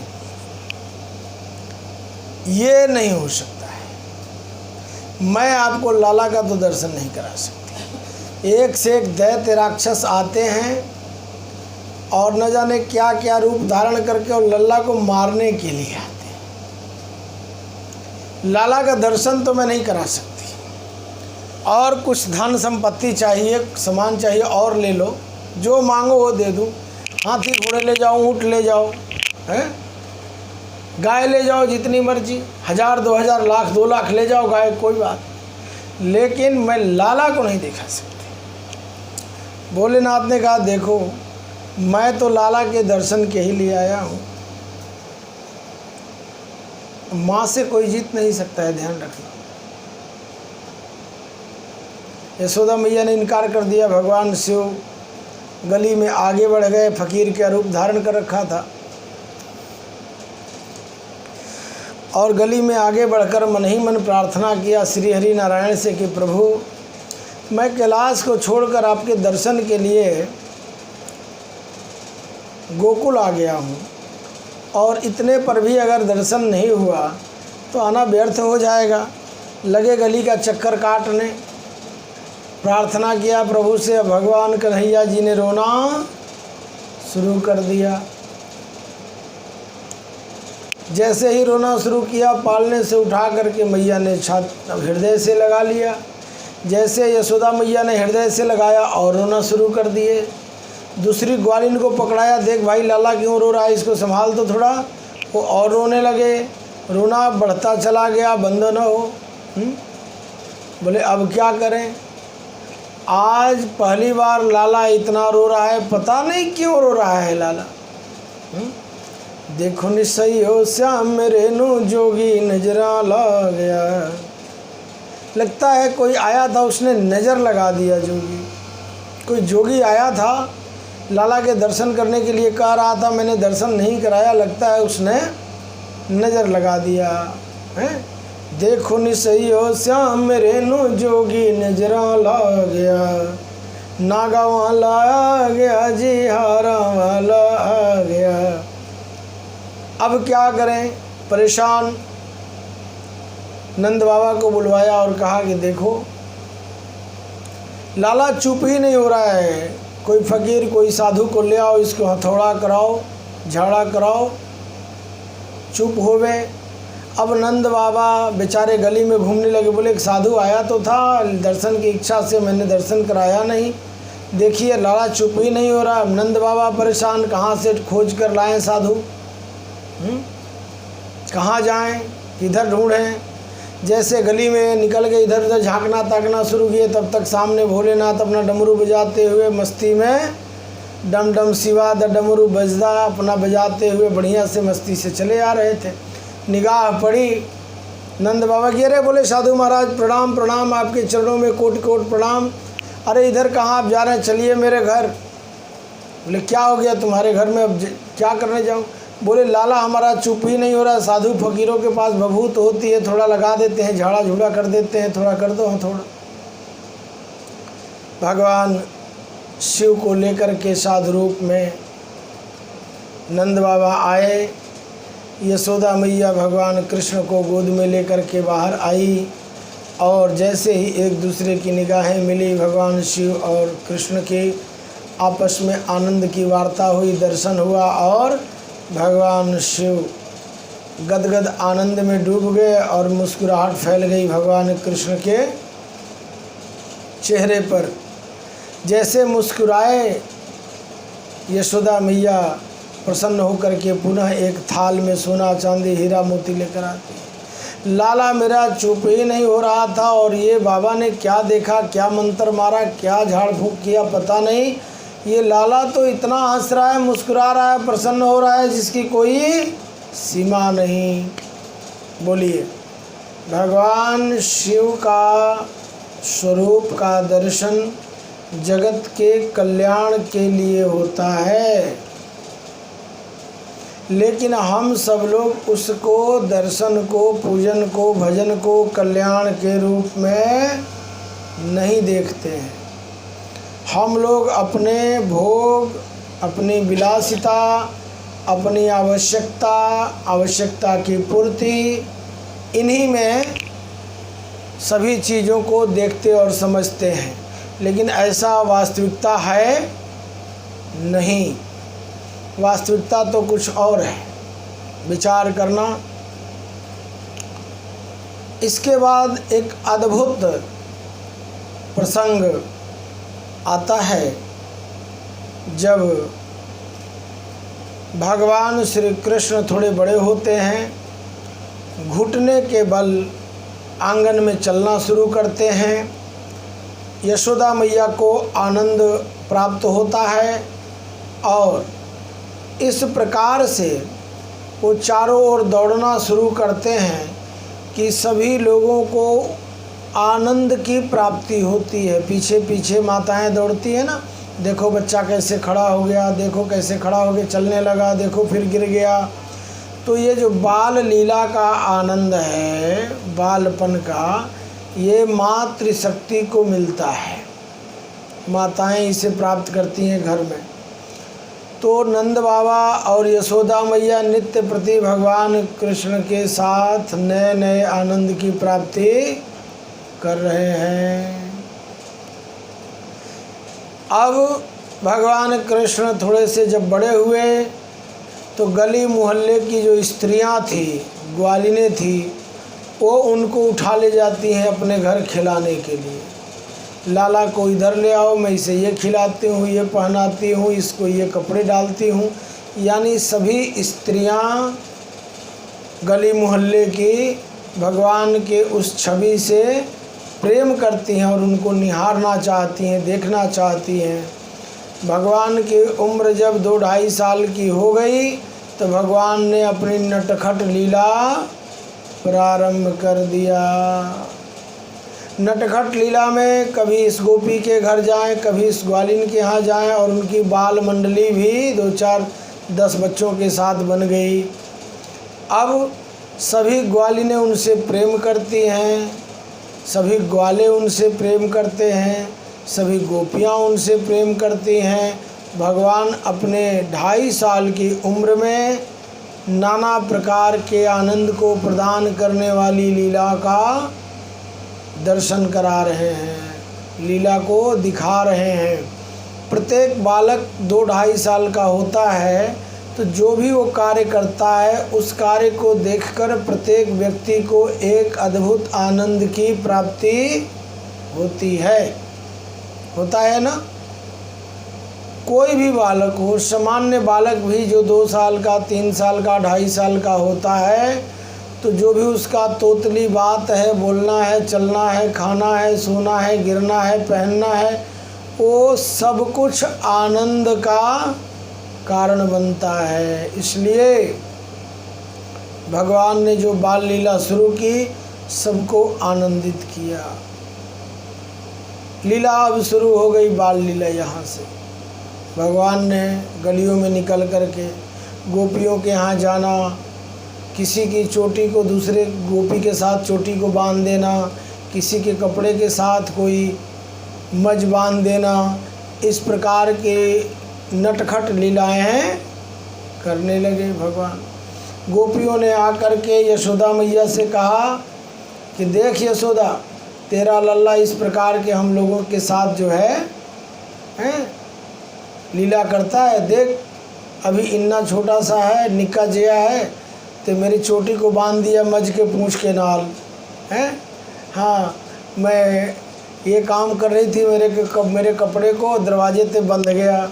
ये नहीं हो सकता है, मैं आपको लाला का तो दर्शन नहीं करा सकती। एक से एक दैत्य राक्षस आते हैं और न जाने क्या क्या रूप धारण करके और लल्ला को मारने के लिए आते हैं। लाला का दर्शन तो मैं नहीं करा सकती। और कुछ धन संपत्ति चाहिए, सामान चाहिए और ले लो, जो मांगो वो दे दूँ। हाथी घोड़े ले जाओ, ऊँट ले जाओ, हैं? गाय ले जाओ जितनी मर्जी, 1000, 2000, लाख, 2 लाख ले जाओ गाय, कोई बात, लेकिन मैं लाला को नहीं देखा सकती। भोलेनाथ ने कहा देखो मैं तो लाला के दर्शन के ही लिए आया हूँ, माँ से कोई जीत नहीं सकता है, ध्यान रखना। यशोदा मैया ने इनकार कर दिया। भगवान शिव गली में आगे बढ़ गए, फकीर का रूप धारण कर रखा था और गली में आगे बढ़कर मन ही मन प्रार्थना किया श्री हरि नारायण से कि प्रभु मैं कैलाश को छोड़कर आपके दर्शन के लिए गोकुल आ गया हूँ और इतने पर भी अगर दर्शन नहीं हुआ तो आना व्यर्थ हो जाएगा, लगे गली का चक्कर काटने। प्रार्थना किया प्रभु से। भगवान कन्हैया जी ने रोना शुरू कर दिया। जैसे ही रोना शुरू किया, पालने से उठा करके मैया ने हृदय से लगा लिया। जैसे यशोदा मैया ने हृदय से लगाया और रोना शुरू कर दिए। दूसरी ग्वालिन को पकड़ाया, देख भाई लाला क्यों रो रहा है, इसको संभाल तो थोड़ा। वो और रोने लगे, रोना बढ़ता चला गया, बंद न हो। बोले अब क्या करें, आज पहली बार लाला इतना रो रहा है, पता नहीं क्यों रो रहा है लाला। देखो निसई हो श्याम मेरे नु जोगी नजरा लग गया। लगता है कोई आया था, उसने नज़र लगा दिया। जोगी, कोई जोगी आया था लाला के दर्शन करने के लिए, कह रहा था मैंने दर्शन नहीं कराया, लगता है उसने नज़र लगा दिया है। देखो निसई हो श्याम मेरे नु जोगी नजरा लग गया, नागा वाला आ गया जी हारा वाला आ गया। अब क्या करें, परेशान। नंद बाबा को बुलवाया और कहा कि देखो लाला चुप ही नहीं हो रहा है, कोई फ़कीर कोई साधु को ले आओ, इसको हथौड़ा कराओ, झाड़ा कराओ, चुप हो गए। अब नंद बाबा बेचारे गली में घूमने लगे। बोले एक साधु आया तो था, दर्शन की इच्छा से मैंने दर्शन कराया नहीं, देखिए लाला चुप ही नहीं हो रहा। नंद बाबा परेशान, कहाँ से खोज कर लाएं साधु, कहाँ जाएं, किधर ढूंढें। जैसे गली में निकल गए, इधर उधर झांकना ताकना शुरू किए, तब तक सामने भोलेनाथ अपना डमरू बजाते हुए मस्ती में, डम डम शिवा द डमरू बजदा, अपना बजाते हुए बढ़िया से मस्ती से चले आ रहे थे। निगाह पड़ी नंद बाबा की, अरे बोले साधु महाराज प्रणाम प्रणाम, आपके चरणों में कोट कोट प्रणाम। अरे इधर कहाँ आप जा रहे हैं, चलिए मेरे घर। बोले क्या हो गया तुम्हारे घर में, अब क्या करने जाऊँ। बोले लाला हमारा चुप ही नहीं हो रहा, साधु फकीरों के पास बभूत होती है, थोड़ा लगा देते हैं, झाड़ा झूड़ा कर देते हैं, थोड़ा कर दो थोड़ा। भगवान शिव को लेकर के साधु रूप में नंद बाबा आए। यशोदा मैया भगवान कृष्ण को गोद में लेकर के बाहर आई और जैसे ही एक दूसरे की निगाहें मिली, भगवान शिव और कृष्ण के आपस में आनंद की वार्ता हुई, दर्शन हुआ और भगवान शिव गदगद आनंद में डूब गए और मुस्कुराहट फैल गई भगवान कृष्ण के चेहरे पर। जैसे मुस्कुराए, यशोदा मैया प्रसन्न होकर के पुनः एक थाल में सोना चांदी हीरा मोती लेकर आती। लाला मेरा चुप ही नहीं हो रहा था और ये बाबा ने क्या देखा, क्या मंत्र मारा, क्या झाड़ फूँक किया पता नहीं। ये लाला तो इतना हंस रहा है, मुस्कुरा रहा है, प्रसन्न हो रहा है जिसकी कोई सीमा नहीं। बोलिए, भगवान शिव का स्वरूप का दर्शन जगत के कल्याण के लिए होता है, लेकिन हम सब लोग उसको, दर्शन को, पूजन को, भजन को कल्याण के रूप में नहीं देखते हैं। हम लोग अपने भोग, अपनी विलासिता, अपनी आवश्यकता की पूर्ति, इन्हीं में सभी चीज़ों को देखते और समझते हैं, लेकिन ऐसा वास्तविकता है नहीं। वास्तविकता तो कुछ और है, विचार करना। इसके बाद एक अद्भुत प्रसंग आता है जब भगवान श्री कृष्ण थोड़े बड़े होते हैं, घुटने के बल आंगन में चलना शुरू करते हैं। यशोदा मैया को आनंद प्राप्त होता है और इस प्रकार से वो चारों ओर दौड़ना शुरू करते हैं कि सभी लोगों को आनंद की प्राप्ति होती है। पीछे पीछे माताएं दौड़ती है ना, देखो बच्चा कैसे खड़ा हो गया, देखो कैसे खड़ा हो गया चलने लगा, देखो फिर गिर गया। तो ये जो बाल लीला का आनंद है, बालपन का, ये मातृशक्ति को मिलता है, माताएं इसे प्राप्त करती हैं घर में। तो नंद बाबा और यशोदा मैया नित्य प्रति भगवान कृष्ण के साथ नए नए आनंद की प्राप्ति कर रहे हैं। अब भगवान कृष्ण थोड़े से जब बड़े हुए तो गली मोहल्ले की जो स्त्रियां थी, ग्वालिनें थी, वो उनको उठा ले जाती हैं अपने घर खिलाने के लिए। लाला को इधर ले आओ, मैं इसे ये खिलाती हूँ, ये पहनाती हूँ, इसको ये कपड़े डालती हूँ। यानी सभी स्त्रियाँ गली मोहल्ले की भगवान के उस छवि से प्रेम करती हैं और उनको निहारना चाहती हैं, देखना चाहती हैं। भगवान की उम्र जब 2-2.5 साल की हो गई तो भगवान ने अपनी नटखट लीला प्रारंभ कर दिया। नटखट लीला में कभी इस गोपी के घर जाएं, कभी इस ग्वालिन के यहाँ जाएं और उनकी बाल मंडली भी 2-4-10 बच्चों के साथ बन गई। अब सभी ग्वालिनें उनसे प्रेम करती हैं, सभी ग्वाले उनसे प्रेम करते हैं, सभी गोपियाँ उनसे प्रेम करती हैं। भगवान अपने 2.5 साल की उम्र में नाना प्रकार के आनंद को प्रदान करने वाली लीला का दर्शन करा रहे हैं, लीला को दिखा रहे हैं। प्रत्येक बालक 2-2.5 साल का होता है तो जो भी वो कार्य करता है उस कार्य को देखकर प्रत्येक व्यक्ति को एक अद्भुत आनंद की प्राप्ति होती है, होता है ना। कोई भी बालक हो, सामान्य बालक भी जो 2 साल का, 3 साल का, 2.5 साल का होता है, तो जो भी उसका तोतली बात है, बोलना है, चलना है, खाना है, सोना है, गिरना है, पहनना है, वो सब कुछ आनंद का कारण बनता है। इसलिए भगवान ने जो बाल लीला शुरू की, सबको आनंदित किया। लीला अब शुरू हो गई, बाल लीला। यहाँ से भगवान ने गलियों में निकल करके गोपियों के यहाँ जाना, किसी की चोटी को दूसरे गोपी के साथ चोटी को बांध देना, किसी के कपड़े के साथ कोई मज बांध देना, इस प्रकार के नटखट लीलाएं करने लगे भगवान। गोपियों ने आकर के यशोदा मैया से कहा कि देख यशोदा, तेरा लल्ला इस प्रकार के हम लोगों के साथ जो है लीला करता है। देख अभी इतना छोटा सा है, निक्का जिया है, तो मेरी चोटी को बांध दिया मज के पूंछ के नाल है। हाँ, मैं ये काम कर रही थी, मेरे कपड़े को दरवाजे पे बंध गया।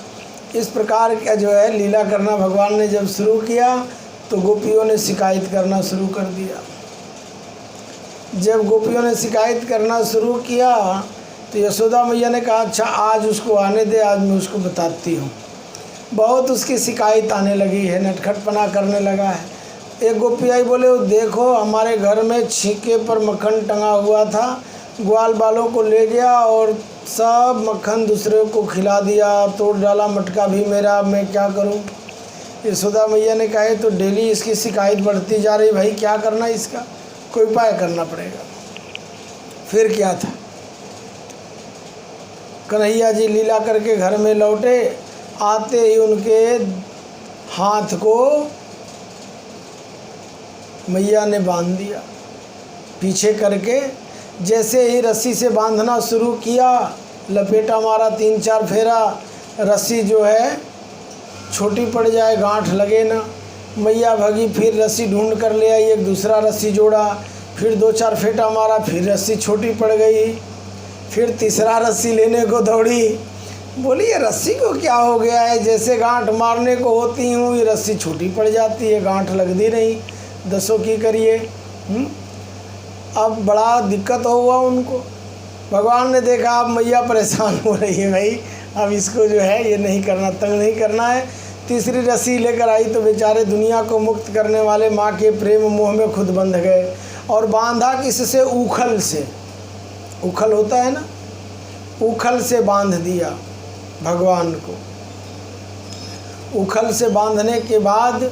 इस प्रकार का जो है लीला करना भगवान ने जब शुरू किया तो गोपियों ने शिकायत करना शुरू कर दिया। जब गोपियों ने शिकायत करना शुरू किया तो यशोदा मैया ने कहा अच्छा आज उसको आने दे, आज मैं उसको बताती हूँ। बहुत उसकी शिकायत आने लगी है, नटखटपना करने लगा है। एक गोपी आई, बोले देखो हमारे घर में छीके पर मक्खन टंगा हुआ था, ग्वाल बालों को ले गया और सब मक्खन दूसरे को खिला दिया, तोड़ डाला मटका भी मेरा, मैं क्या करूं। यशोदा मैया ने कहा तो डेली इसकी शिकायत बढ़ती जा रही, भाई क्या करना इसका, कोई उपाय करना पड़ेगा। फिर क्या था, कन्हैया जी लीला करके घर में लौटे, आते ही उनके हाथ को मैया ने बांध दिया पीछे करके। जैसे ही रस्सी से बांधना शुरू किया, लपेटा मारा 3-4 फेरा, रस्सी जो है छोटी पड़ जाए, गांठ लगे ना। मैया भगी, फिर रस्सी ढूंढ कर ले आई, एक दूसरा रस्सी जोड़ा, फिर 2-4 फेंटा मारा, फिर रस्सी छोटी पड़ गई। फिर तीसरा रस्सी लेने को दौड़ी, बोली ये रस्सी को क्या हो गया है, जैसे गांठ मारने को होती हूँ ये रस्सी छोटी पड़ जाती है, गांठ लगती नहीं, दसों की करिए। अब बड़ा दिक्कत हुआ उनको। भगवान ने देखा अब मैया परेशान हो रही है भाई, अब इसको जो है ये नहीं करना, तंग नहीं करना है। तीसरी रस्सी लेकर आई तो बेचारे दुनिया को मुक्त करने वाले माँ के प्रेम मोह में खुद बंध गए। और बांधा किससे? उखल से। उखल होता है ना, उखल से बांध दिया भगवान को। उखल से बांधने के बाद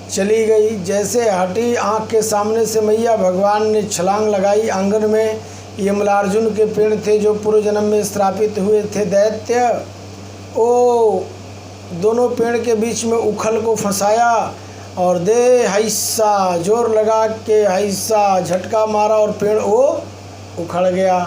चली गई। जैसे हटी आँख के सामने से मैया, भगवान ने छलांग लगाई आंगन में। यमलार्जुन के पेड़ थे जो पूर्व जन्म में श्रापित हुए थे दैत्य, ओ दोनों पेड़ के बीच में उखल को फंसाया और दे हिस्सा जोर लगा के हिस्सा झटका मारा और पेड़ वो उखड़ गया।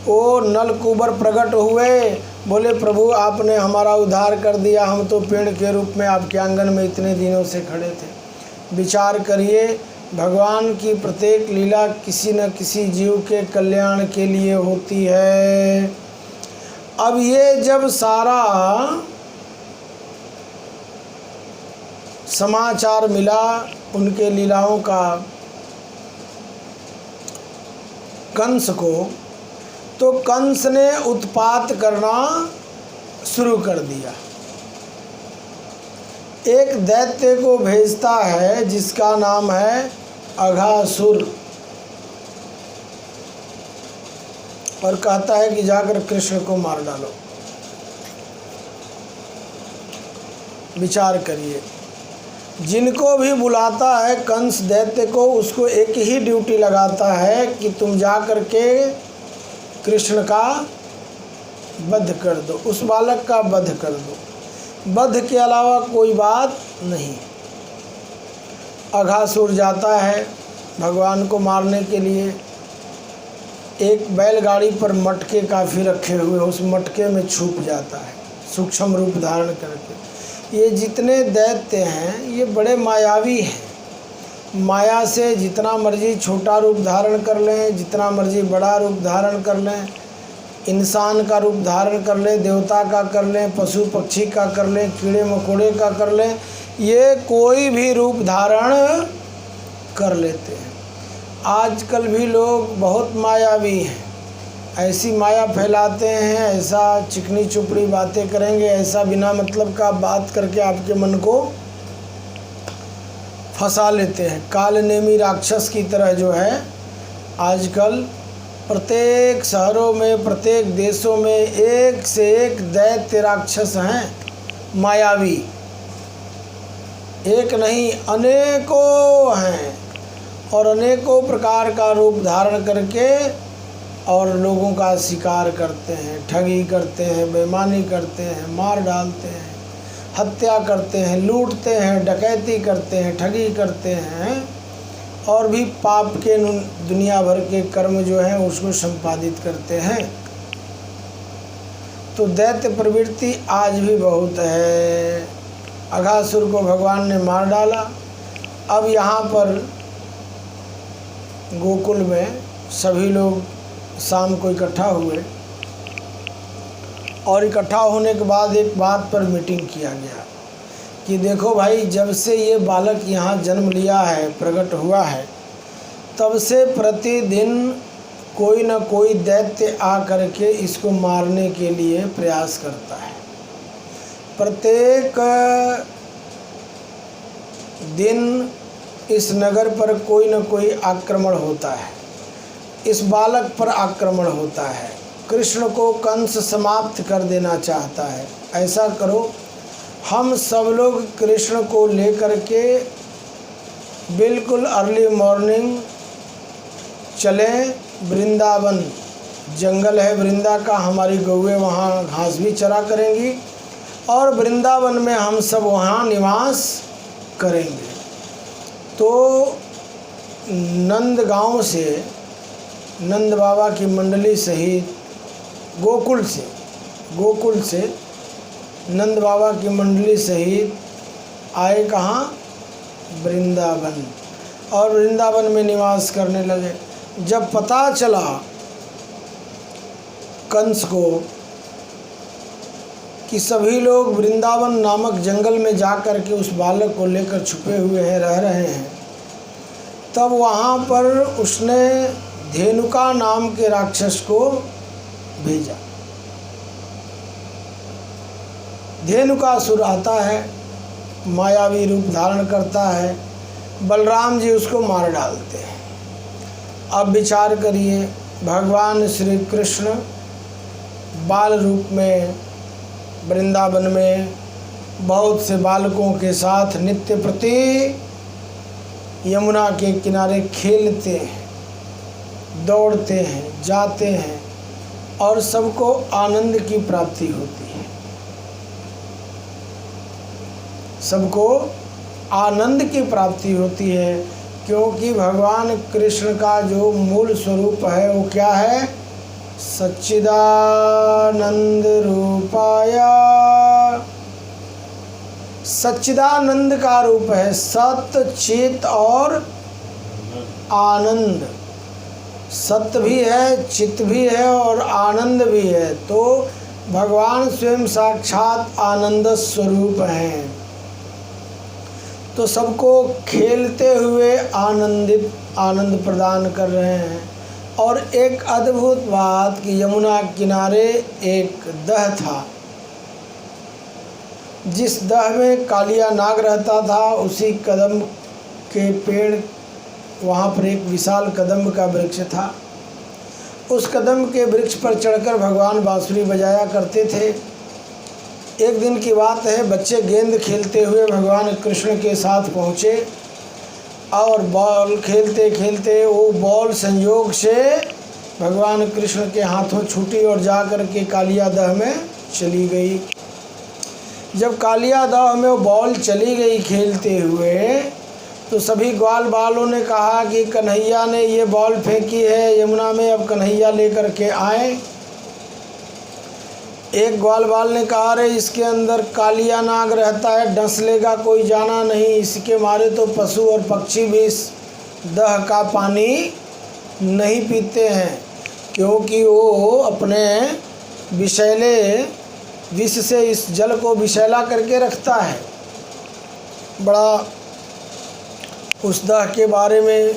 ओ नलकुबर प्रकट हुए, बोले प्रभु आपने हमारा उद्धार कर दिया, हम तो पेड़ के रूप में आपके आंगन में इतने दिनों से खड़े थे। विचार करिए, भगवान की प्रत्येक लीला किसी न किसी जीव के कल्याण के लिए होती है। अब ये जब सारा समाचार मिला उनके लीलाओं का कंस को, तो कंस ने उत्पात करना शुरू कर दिया। एक दैत्य को भेजता है जिसका नाम है अघासुर, और कहता है कि जाकर कृष्ण को मार डालो। विचार करिए, जिनको भी बुलाता है कंस दैत्य को, उसको एक ही ड्यूटी लगाता है कि तुम जा कर के कृष्ण का वध कर दो, उस बालक का वध कर दो। वध के अलावा कोई बात नहीं। अघासुर जाता है भगवान को मारने के लिए। एक बैलगाड़ी पर मटके काफ़ी रखे हुए, उस मटके में छुप जाता है सूक्ष्म रूप धारण करके। ये जितने दैत्य हैं ये बड़े मायावी हैं। माया से जितना मर्जी छोटा रूप धारण कर लें, जितना मर्जी बड़ा रूप धारण कर लें, इंसान का रूप धारण कर लें, देवता का कर लें, पशु पक्षी का कर लें, कीड़े मकोड़े का कर लें, ये कोई भी रूप धारण कर लेते हैं। आजकल भी लोग बहुत मायावी हैं, ऐसी माया फैलाते हैं, ऐसा चिकनी चुपड़ी बातें करेंगे, ऐसा बिना मतलब का बात करके आपके मन को फंसा लेते हैं। कालनेमी राक्षस की तरह जो है आजकल प्रत्येक शहरों में, प्रत्येक देशों में एक से एक दैत्य राक्षस हैं, मायावी। एक नहीं अनेकों हैं, और अनेकों प्रकार का रूप धारण करके और लोगों का शिकार करते हैं, ठगी करते हैं, बेईमानी करते हैं, मार डालते हैं, हत्या करते हैं, लूटते हैं, डकैती करते हैं, ठगी करते हैं, और भी पाप के दुनिया भर के कर्म जो हैं उसको संपादित करते हैं। तो दैत्य प्रवृत्ति आज भी बहुत है। अघासुर को भगवान ने मार डाला। अब यहाँ पर गोकुल में सभी लोग शाम को इकट्ठा हुए, और इकट्ठा होने के बाद एक बात पर मीटिंग किया गया कि देखो भाई, जब से ये बालक यहाँ जन्म लिया है, प्रकट हुआ है, तब से प्रतिदिन कोई न कोई दैत्य आ करके इसको मारने के लिए प्रयास करता है। प्रत्येक दिन इस नगर पर कोई न कोई आक्रमण होता है, इस बालक पर आक्रमण होता है। कृष्ण को कंस समाप्त कर देना चाहता है। ऐसा करो, हम सब लोग कृष्ण को लेकर के बिल्कुल अर्ली मॉर्निंग चलें वृंदावन। जंगल है वृंदा का, हमारी गौएं वहाँ घास भी चरा करेंगी, और वृंदावन में हम सब वहाँ निवास करेंगे। तो नंदगांव से, नंद बाबा की मंडली सहित गोकुल से नंद बाबा की मंडली सहित आए कहाँ? वृंदावन, और वृंदावन में निवास करने लगे। जब पता चला कंस को कि सभी लोग वृंदावन नामक जंगल में जा कर के उस बालक को लेकर छुपे हुए हैं, रह रहे हैं। तब वहाँ पर उसने धेनुका नाम के राक्षस को भेजा। धेनुकासुर आता है, मायावी रूप धारण करता है, बलराम जी उसको मार डालते हैं। अब विचार करिए, भगवान श्री कृष्ण बाल रूप में वृंदावन में बहुत से बालकों के साथ नित्य प्रति यमुना के किनारे खेलते हैं, दौड़ते हैं, जाते हैं और सबको आनंद की प्राप्ति होती है। सबको आनंद की प्राप्ति होती है, क्योंकि भगवान कृष्ण का जो मूल स्वरूप है वो क्या है? सच्चिदानंद रूपाय। सच्चिदानंद का रूप है, सत्य, चित और आनंद। सत्य भी है, चित भी है और आनंद भी है। तो भगवान स्वयं साक्षात आनंद स्वरूप हैं। तो सबको खेलते हुए आनंद प्रदान कर रहे हैं। और एक अद्भुत बात कि यमुना किनारे एक दह था, जिस दह में कालिया नाग रहता था। उसी कदम के पेड़, वहाँ पर एक विशाल कदम का वृक्ष था। उस कदम के वृक्ष पर चढ़कर भगवान बांसुरी बजाया करते थे। एक दिन की बात है, बच्चे गेंद खेलते हुए भगवान कृष्ण के साथ पहुँचे और बॉल खेलते खेलते वो बॉल संयोग से भगवान कृष्ण के हाथों छूटी और जा कर के कालिया दह में चली गई। जब कालिया दह में वो बॉल चली गई खेलते हुए, तो सभी ग्वाल बालों ने कहा कि कन्हैया ने ये बॉल फेंकी है यमुना में, अब कन्हैया लेकर के आए। एक ग्वाल बाल ने कहा, अरे इसके अंदर कालिया नाग रहता है, डंस लेगा कोई जाना नहीं, इसके मारे तो पशु और पक्षी भी इस दह का पानी नहीं पीते हैं, क्योंकि वो अपने विषैले विष से इस जल को विषैला करके रखता है। बड़ा उस दह के बारे में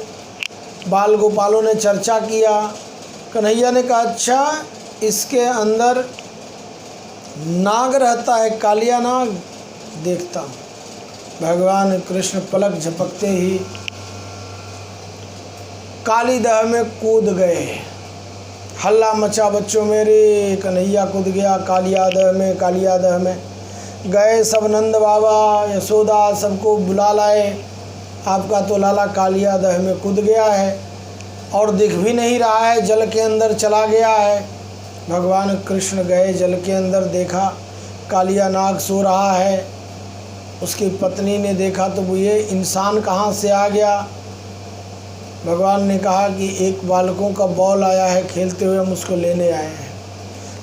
बाल गोपालों ने चर्चा किया। कन्हैया ने कहा, अच्छा इसके अंदर नाग रहता है, कालिया नाग, देखता हूँ। भगवान कृष्ण पलक झपकते ही काली दह में कूद गए। हल्ला मचा बच्चों मेरे, कन्हैया कूद गया कालिया दह में गए। सब नंद बाबा, यशोदा सबको बुला लाए। आपका तो लाला कालिया दह में कूद गया है और दिख भी नहीं रहा है, जल के अंदर चला गया है। भगवान कृष्ण गए जल के अंदर, देखा कालिया नाग सो रहा है। उसकी पत्नी ने देखा तो वो ये इंसान कहाँ से आ गया। भगवान ने कहा कि एक बालकों का बॉल आया है खेलते हुए, हम उसको लेने आए हैं।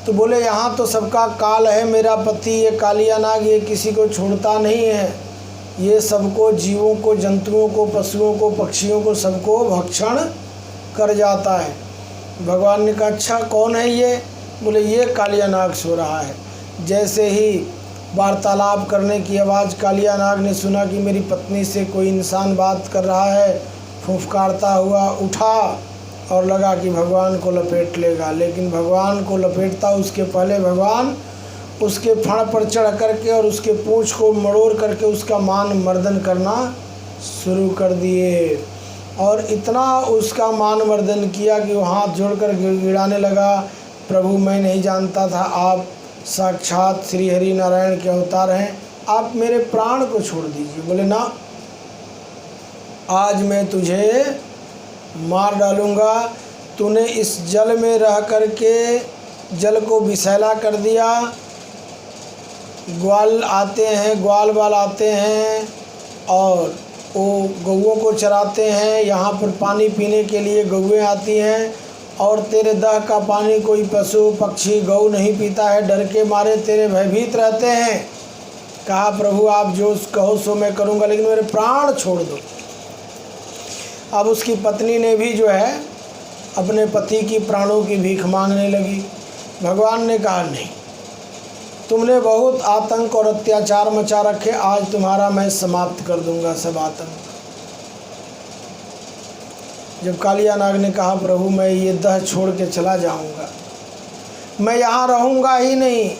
तो बोले यहाँ तो सबका काल है, मेरा पति ये कालिया नाग ये किसी को छोड़ता नहीं है, ये सबको, जीवों को, जंतुओं को, पशुओं को, पक्षियों को, सबको भक्षण कर जाता है। भगवान ने कहा, अच्छा कौन है ये? बोले ये कालिया नाग सो रहा है। जैसे ही वार्तालाप करने की आवाज़ कालिया नाग ने सुना कि मेरी पत्नी से कोई इंसान बात कर रहा है, फुफकारता हुआ उठा और लगा कि भगवान को लपेट लेगा। लेकिन भगवान को लपेटता उसके पहले भगवान उसके फण पर चढ़ करके और उसके पूँछ को मरोड़ करके उसका मान मर्दन करना शुरू कर दिए। और इतना उसका मान मर्दन किया कि वो हाथ जोड़कर गिड़गिड़ाने लगा, प्रभु मैं नहीं जानता था आप साक्षात श्री हरि नारायण के अवतार हैं, आप मेरे प्राण को छोड़ दीजिए। बोले ना, आज मैं तुझे मार डालूँगा, तूने इस जल में रह करके जल को विषैला कर दिया। ग्वाल आते हैं, ग्वाल बाल आते हैं और वो गौओं को चराते हैं। यहाँ पर पानी पीने के लिए गौएँ आती हैं और तेरे दह का पानी कोई पशु पक्षी गौ नहीं पीता है, डर के मारे तेरे भयभीत रहते हैं। कहा प्रभु आप जो कहो सो मैं करूँगा, लेकिन मेरे प्राण छोड़ दो। अब उसकी पत्नी ने भी जो है अपने पति की प्राणों की भीख मांगने लगी। भगवान ने कहा नहीं, तुमने बहुत आतंक और अत्याचार मचा रखे, आज तुम्हारा मैं समाप्त कर दूंगा सब आतंक। जब कालिया नाग ने कहा प्रभु मैं ये दह छोड़ के चला जाऊंगा, मैं यहाँ रहूँगा ही नहीं,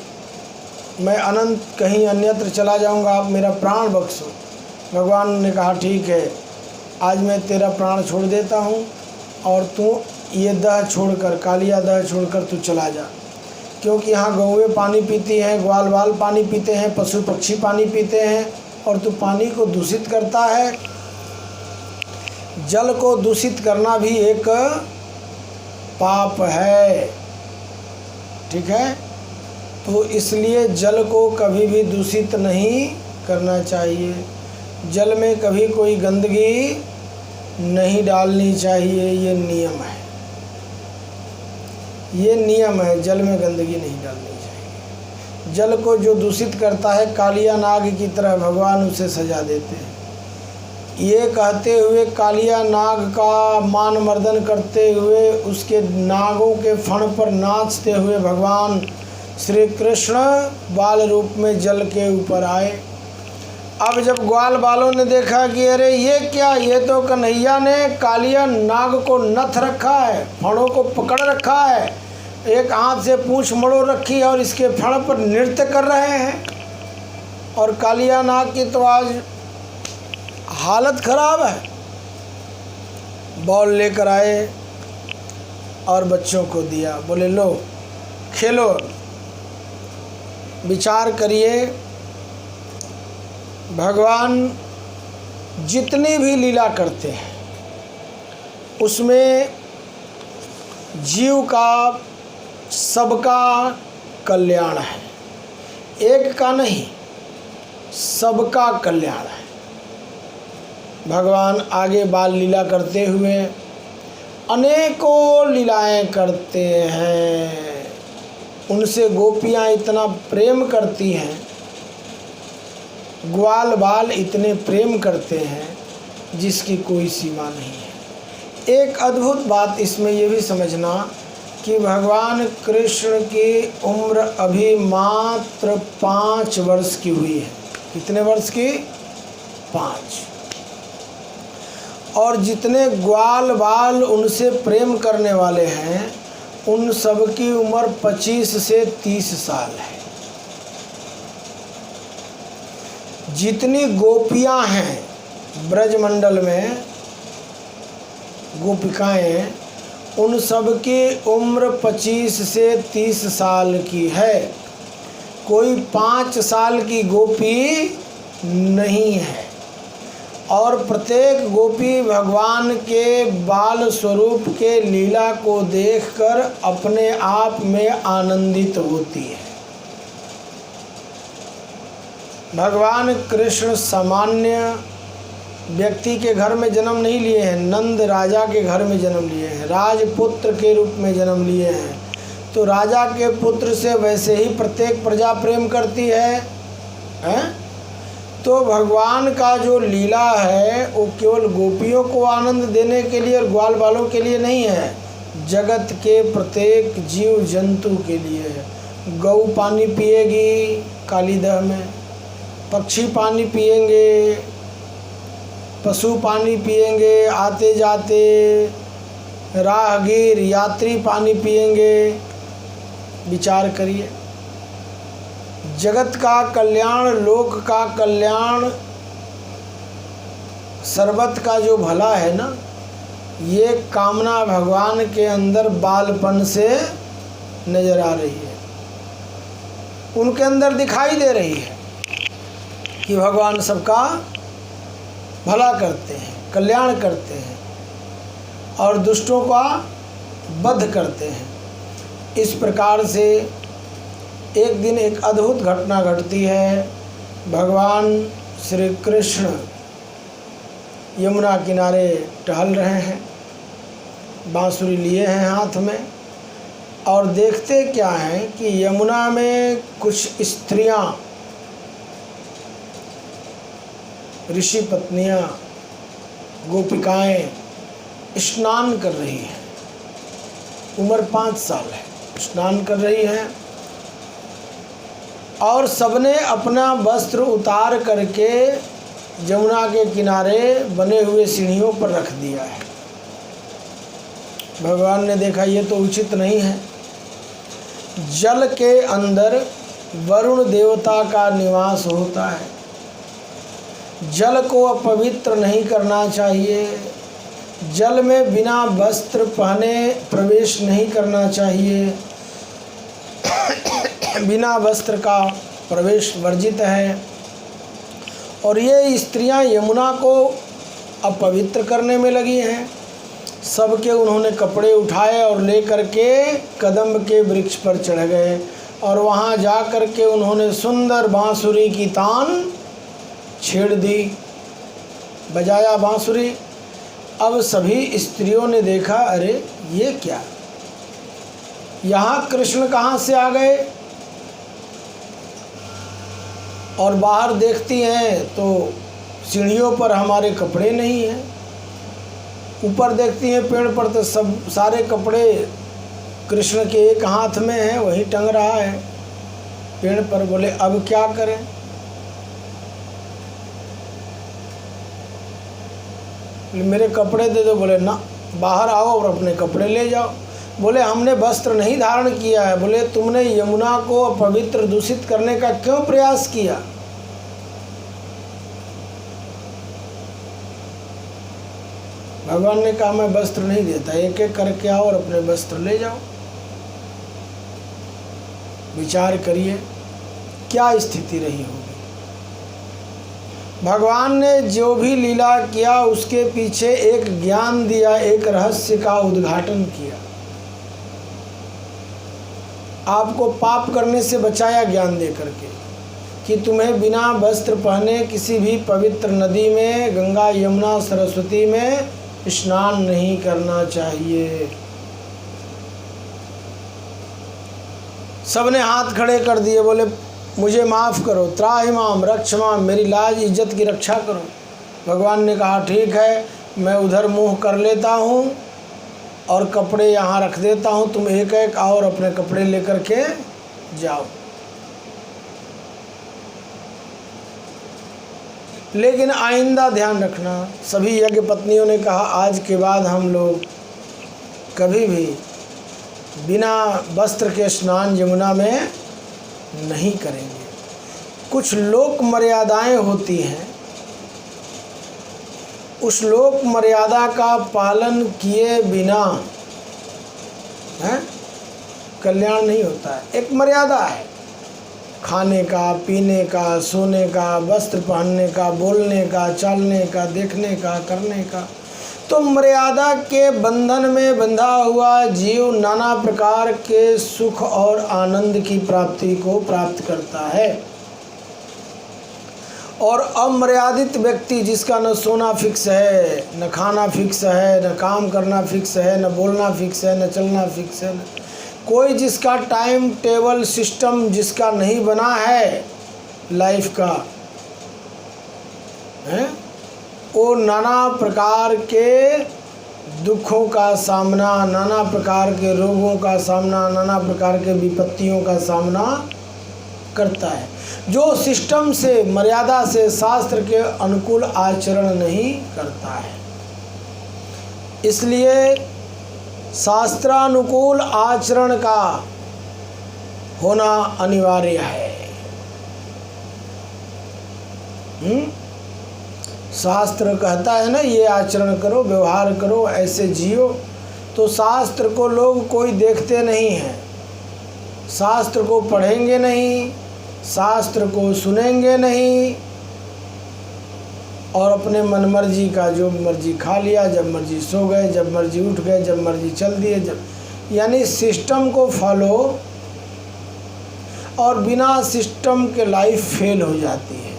मैं अनंत कहीं अन्यत्र चला जाऊंगा, आप मेरा प्राण बख्शो। भगवान ने कहा ठीक है, आज मैं तेरा प्राण छोड़ देता हूँ और तू ये दह छोड़कर, कालिया दह छोड़कर तू चला जा, क्योंकि यहाँ गौएं पानी पीती हैं, ग्वाल बाल पानी पीते हैं, पशु पक्षी पानी पीते हैं और तू पानी को दूषित करता है। जल को दूषित करना भी एक पाप है, ठीक है। तो इसलिए जल को कभी भी दूषित नहीं करना चाहिए, जल में कभी कोई गंदगी नहीं डालनी चाहिए, ये नियम है, ये नियम है, जल में गंदगी नहीं डालनी चाहिए। जल को जो दूषित करता है कालिया नाग की तरह भगवान उसे सजा देते हैं। ये कहते हुए कालिया नाग का मान मर्दन करते हुए, उसके नागों के फण पर नाचते हुए भगवान श्री कृष्ण बाल रूप में जल के ऊपर आए। अब जब ग्वाल बालों ने देखा कि अरे ये क्या, ये तो कन्हैया ने कालिया नाग को नथ रखा है, फणों को पकड़ रखा है, एक हाथ से पूंछ मड़ो रखी और इसके फण पर नृत्य कर रहे हैं, और कालिया नाग की तो आज हालत खराब है। बॉल लेकर आए और बच्चों को दिया, बोले लो खेलो। विचार करिए, भगवान जितनी भी लीला करते हैं उसमें जीव का, सबका कल्याण है, एक का नहीं, सबका कल्याण है। भगवान आगे बाल लीला करते हुए अनेकों लीलाएं करते हैं, उनसे गोपियां इतना प्रेम करती हैं, ग्वाल बाल इतने प्रेम करते हैं जिसकी कोई सीमा नहीं है। एक अद्भुत बात इसमें ये भी समझना कि भगवान कृष्ण की उम्र अभी मात्र 5 वर्ष की हुई है। कितने वर्ष की? 5। और जितने ग्वाल बाल उनसे प्रेम करने वाले हैं उन सब की उम्र 25 से 30 साल है। जितनी गोपियां हैं ब्रजमंडल में, गोपिकाएं, उन सब की उम्र 25 से 30 साल की है। कोई 5 साल की गोपी नहीं है। और प्रत्येक गोपी भगवान के बाल स्वरूप के लीला को देखकर अपने आप में आनंदित होती है। भगवान कृष्ण सामान्य व्यक्ति के घर में जन्म नहीं लिए हैं, नंद राजा के घर में जन्म लिए हैं, राजपुत्र के रूप में जन्म लिए हैं। तो राजा के पुत्र से वैसे ही प्रत्येक प्रजा प्रेम करती है, तो भगवान का जो लीला है वो केवल गोपियों को आनंद देने के लिए और ग्वाल बालों के लिए नहीं है, जगत के प्रत्येक जीव जंतु के लिए है। गौ पानी पिएगी कालीदह में, पक्षी पानी पिएंगे, पशु पानी पिएंगे, आते जाते राहगीर यात्री पानी पिएंगे। विचार करिए, जगत का कल्याण, लोक का कल्याण, सर्वत का जो भला है ना, ये कामना भगवान के अंदर बालपन से नजर आ रही है, उनके अंदर दिखाई दे रही है कि भगवान सबका भला करते हैं, कल्याण करते हैं और दुष्टों का वध करते हैं। इस प्रकार से एक दिन एक अद्भुत घटना घटती है। भगवान श्री कृष्ण यमुना किनारे टहल रहे हैं, बांसुरी लिए हैं हाथ में, और देखते क्या हैं कि यमुना में कुछ स्त्रियां, ऋषि पत्नियां, गोपिकाएं स्नान कर रही हैं। उम्र 5 साल है, स्नान कर रही हैं। और सबने अपना वस्त्र उतार करके यमुना के किनारे बने हुए सीढ़ियों पर रख दिया है। भगवान ने देखा ये तो उचित नहीं है। जल के अंदर वरुण देवता का निवास होता है, जल को अपवित्र नहीं करना चाहिए, जल में बिना वस्त्र पहने प्रवेश नहीं करना चाहिए, बिना वस्त्र का प्रवेश वर्जित है। और ये स्त्रियां यमुना को अपवित्र करने में लगी हैं। सबके उन्होंने कपड़े उठाए और लेकर के कदम्ब के वृक्ष पर चढ़ गए और वहाँ जा कर के उन्होंने सुंदर बांसुरी की तान छेड़ दी, बजाया बांसुरी। अब सभी स्त्रियों ने देखा, अरे ये क्या, यहाँ कृष्ण कहाँ से आ गए। और बाहर देखती हैं तो सीढ़ियों पर हमारे कपड़े नहीं हैं, ऊपर देखती हैं पेड़ पर तो सब सारे कपड़े कृष्ण के एक हाथ में हैं, वही टंग रहा है पेड़ पर। बोले अब क्या करें। मेरे कपड़े दे दो। बोले ना, बाहर आओ और अपने कपड़े ले जाओ। बोले हमने वस्त्र नहीं धारण किया है। बोले तुमने यमुना को अपवित्र दूषित करने का क्यों प्रयास किया। भगवान ने कहा मैं वस्त्र नहीं देता, एक एक करके आओ और अपने वस्त्र ले जाओ। विचार करिए क्या स्थिति रही होगी। भगवान ने जो भी लीला किया उसके पीछे एक ज्ञान दिया, एक रहस्य का उद्घाटन किया। आपको पाप करने से बचाया ज्ञान दे करके कि तुम्हें बिना वस्त्र पहने किसी भी पवित्र नदी में, गंगा यमुना सरस्वती में स्नान नहीं करना चाहिए। सबने हाथ खड़े कर दिए, बोले मुझे माफ़ करो, त्राहिमाम रक्षमाम, मेरी लाज इज्जत की रक्षा करो। भगवान ने कहा ठीक है, मैं उधर मुँह कर लेता हूँ और कपड़े यहाँ रख देता हूँ, तुम एक एक आओ और अपने कपड़े लेकर के जाओ। लेकिन आइंदा ध्यान रखना। सभी यज्ञ पत्नियों ने कहा आज के बाद हम लोग कभी भी बिना वस्त्र के स्नान यमुना में नहीं करेंगे। कुछ लोक मर्यादाएं होती हैं, उस लोक मर्यादा का पालन किए बिना कल्याण नहीं होता है। एक मर्यादा है, खाने का, पीने का, सोने का, वस्त्र पहनने का, बोलने का, चालने का, देखने का, करने का। तो मर्यादा के बंधन में बंधा हुआ जीव नाना प्रकार के सुख और आनंद की प्राप्ति को प्राप्त करता है। और अमर्यादित व्यक्ति जिसका न सोना फिक्स है, न खाना फिक्स है, न काम करना फिक्स है, न बोलना फिक्स है, न चलना फिक्स है, कोई जिसका टाइम टेबल सिस्टम जिसका नहीं बना है लाइफ का है, वो नाना प्रकार के दुखों का सामना, नाना प्रकार के रोगों का सामना, नाना प्रकार के विपत्तियों का सामना करता है। जो सिस्टम से, मर्यादा से, शास्त्र के अनुकूल आचरण नहीं करता है। इसलिए शास्त्रानुकूल आचरण का होना अनिवार्य है। शास्त्र कहता है ना ये आचरण करो, व्यवहार करो, ऐसे जियो। तो शास्त्र को लोग कोई देखते नहीं हैं, शास्त्र को पढ़ेंगे नहीं, शास्त्र को सुनेंगे नहीं और अपने मनमर्जी का जो मर्जी खा लिया, जब मर्जी सो गए, जब मर्जी उठ गए, जब मर्जी चल दिए, जब यानी सिस्टम को फॉलो। और बिना सिस्टम के लाइफ फेल हो जाती है।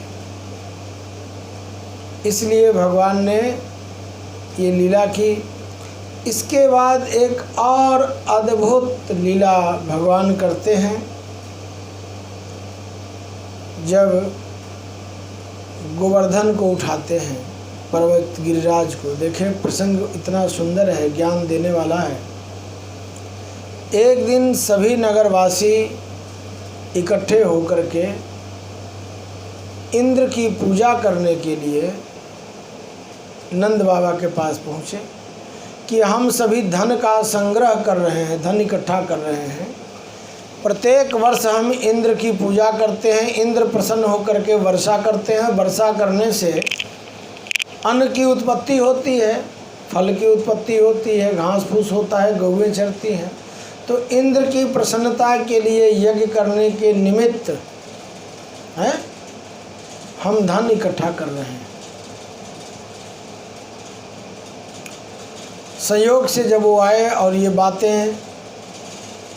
इसलिए भगवान ने ये लीला की। इसके बाद एक और अद्भुत लीला भगवान करते हैं। जब गोवर्धन को उठाते हैं, पर्वत गिरिराज को, देखें प्रसंग इतना सुंदर है, ज्ञान देने वाला है। एक दिन सभी नगरवासी इकट्ठे होकर के इंद्र की पूजा करने के लिए नंद बाबा के पास पहुँचे कि हम सभी धन का संग्रह कर रहे हैं, धन इकट्ठा कर रहे हैं। प्रत्येक वर्ष हम इंद्र की पूजा करते हैं, इंद्र प्रसन्न होकर के वर्षा करते हैं। वर्षा करने से अन्न की उत्पत्ति होती है, फल की उत्पत्ति होती है, घास फूस होता है, गौएं चरती हैं। तो इंद्र की प्रसन्नता के लिए यज्ञ करने के निमित्त हैं हम धन इकट्ठा कर रहे हैं। संयोग से जब वो आए और ये बातें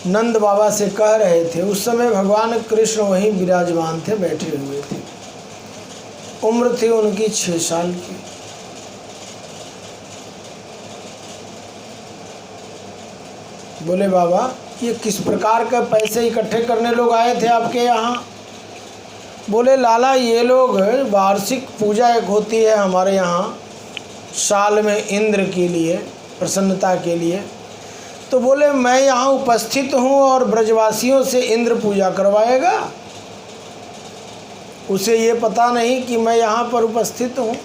नंद बाबा से कह रहे थे, उस समय भगवान कृष्ण वहीं विराजमान थे, बैठे हुए थे। उम्र थी उनकी 6 साल की। बोले बाबा ये किस प्रकार का पैसे इकट्ठे करने लोग आए थे आपके यहाँ? बोले लाला ये लोग वार्षिक पूजा एक होती है हमारे यहाँ साल में इंद्र के लिए, प्रसन्नता के लिए। तो बोले मैं यहाँ उपस्थित हूँ और ब्रजवासियों से इंद्र पूजा करवाएगा। उसे ये पता नहीं कि मैं यहाँ पर उपस्थित हूँ।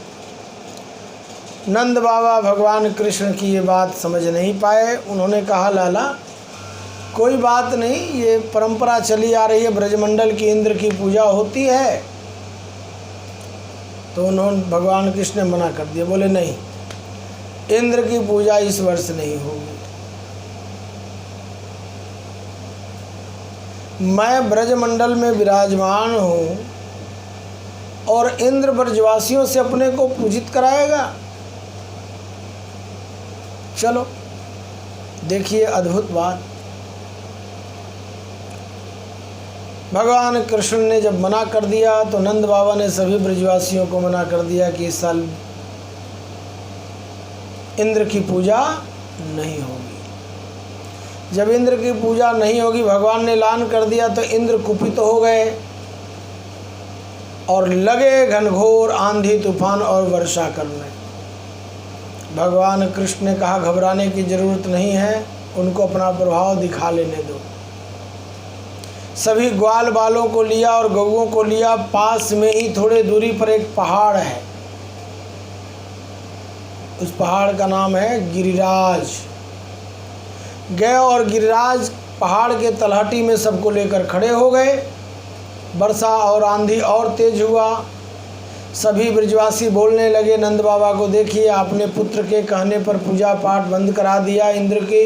नंद बाबा भगवान कृष्ण की ये बात समझ नहीं पाए। उन्होंने कहा लाला कोई बात नहीं, ये परंपरा चली आ रही है, ब्रजमंडल की इंद्र की पूजा होती है। तो उन्होंने भगवान कृष्ण ने मना कर दिया। बोले नहीं, इंद्र की पूजा इस वर्ष नहीं होगी। मैं ब्रजमंडल में विराजमान हूँ और इंद्र ब्रजवासियों से अपने को पूजित कराएगा। चलो देखिए अद्भुत बात। भगवान कृष्ण ने जब मना कर दिया तो नंद बाबा ने सभी ब्रजवासियों को मना कर दिया कि इस साल इंद्र की पूजा नहीं होगी। जब इंद्र की पूजा नहीं होगी, भगवान ने ऐलान कर दिया, तो इंद्र कुपित हो गए और लगे घनघोर आंधी तूफान और वर्षा करने। भगवान कृष्ण ने कहा घबराने की ज़रूरत नहीं है, उनको अपना प्रभाव दिखा लेने दो। सभी ग्वाल बालों को लिया और गौओं को लिया। पास में ही थोड़े दूरी पर एक पहाड़ है, उस पहाड़ का नाम है गिरिराज। गए और गिरिराज पहाड़ के तलहटी में सबको लेकर खड़े हो गए। वर्षा और आंधी और तेज हुआ। सभी ब्रजवासी बोलने लगे नंद बाबा को, देखिए आपने पुत्र के कहने पर पूजा पाठ बंद करा दिया इंद्र की।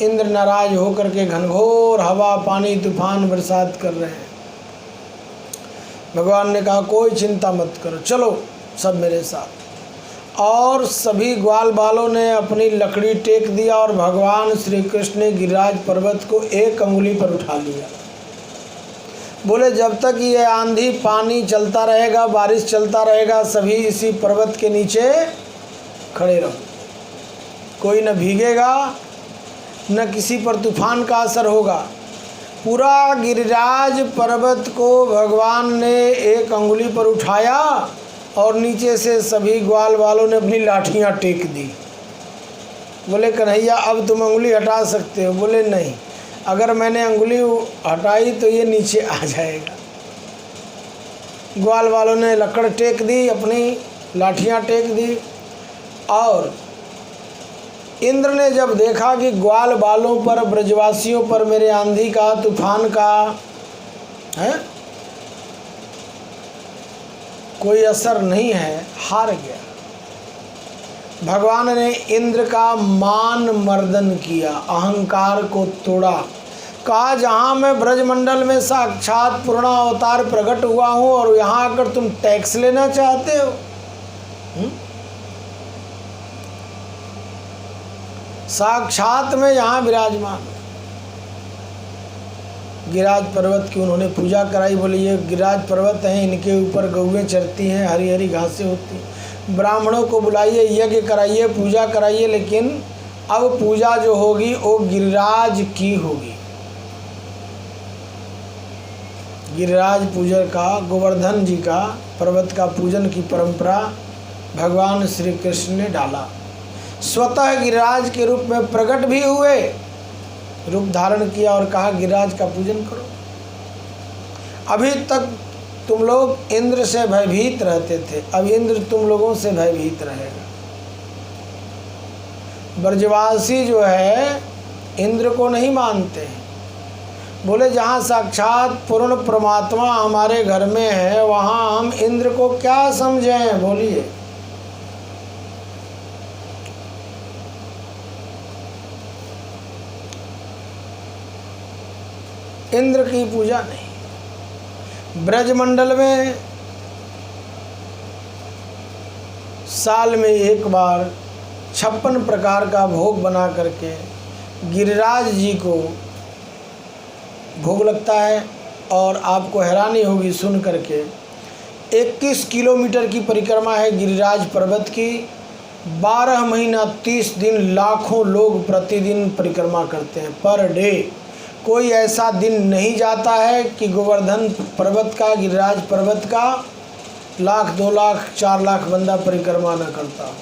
इंद्र नाराज होकर के घनघोर हवा पानी तूफान बरसात कर रहे हैं। भगवान ने कहा कोई चिंता मत करो, चलो सब मेरे साथ। और सभी ग्वाल बालों ने अपनी लकड़ी टेक दिया और भगवान श्री कृष्ण ने गिरिराज पर्वत को 1 अंगुली पर उठा लिया। बोले जब तक ये आंधी पानी चलता रहेगा, बारिश चलता रहेगा, सभी इसी पर्वत के नीचे खड़े रहो। कोई न भीगेगा, न किसी पर तूफान का असर होगा। पूरा गिरिराज पर्वत को भगवान ने 1 अंगुली पर उठाया और नीचे से सभी ग्वाल वालों ने अपनी लाठियाँ टेक दी। बोले कन्हैया अब तुम अंगुली हटा सकते हो। बोले नहीं, अगर मैंने अंगुली हटाई तो ये नीचे आ जाएगा। ग्वाल वालों ने लकड़ टेक दी, अपनी लाठियाँ टेक दी। और इंद्र ने जब देखा कि ग्वाल बालों पर, ब्रजवासियों पर मेरे आंधी का तूफान का है कोई असर नहीं है, हार गया। भगवान ने इंद्र का मान मर्दन किया, अहंकार को तोड़ा। कहा जहाँ मैं ब्रजमंडल में साक्षात पूर्ण अवतार प्रकट हुआ हूँ और यहाँ आकर तुम टैक्स लेना चाहते हो। साक्षात में यहाँ विराजमान। गिरिराज पर्वत की उन्होंने पूजा कराई। बोले ये गिरिराज पर्वत हैं, इनके ऊपर गौएं चरती हैं, हरी हरी घासें होती हैं। ब्राह्मणों को बुलाइए, यज्ञ कराइए, पूजा कराइए, लेकिन अब पूजा जो होगी वो गिरिराज की होगी। गिरिराज पूजन का, गोवर्धन जी का पर्वत का पूजन की परंपरा भगवान श्री कृष्ण ने डाला। स्वतः गिरिराज के रूप में प्रकट भी हुए, रूप धारण किया और कहा गिरिराज का पूजन करो। अभी तक तुम लोग इंद्र से भयभीत रहते थे, अब इंद्र तुम लोगों से भयभीत रहेगा। ब्रजवासी जो है इंद्र को नहीं मानते हैं। बोले जहाँ साक्षात पूर्ण परमात्मा हमारे घर में है वहाँ हम इंद्र को क्या समझें? बोलिए। इंद्र की पूजा नहीं। ब्रजमंडल में साल में एक बार 56 प्रकार का भोग बना करके गिरिराज जी को भोग लगता है। और आपको हैरानी होगी सुन करके, 21 किलोमीटर की परिक्रमा है गिरिराज पर्वत की। 12 महीना 30 दिन लाखों लोग प्रतिदिन परिक्रमा करते हैं, पर डे। कोई ऐसा दिन नहीं जाता है कि गोवर्धन पर्वत का, गिरिराज पर्वत का 1 लाख 2 लाख 4 लाख बंदा परिक्रमा न करता।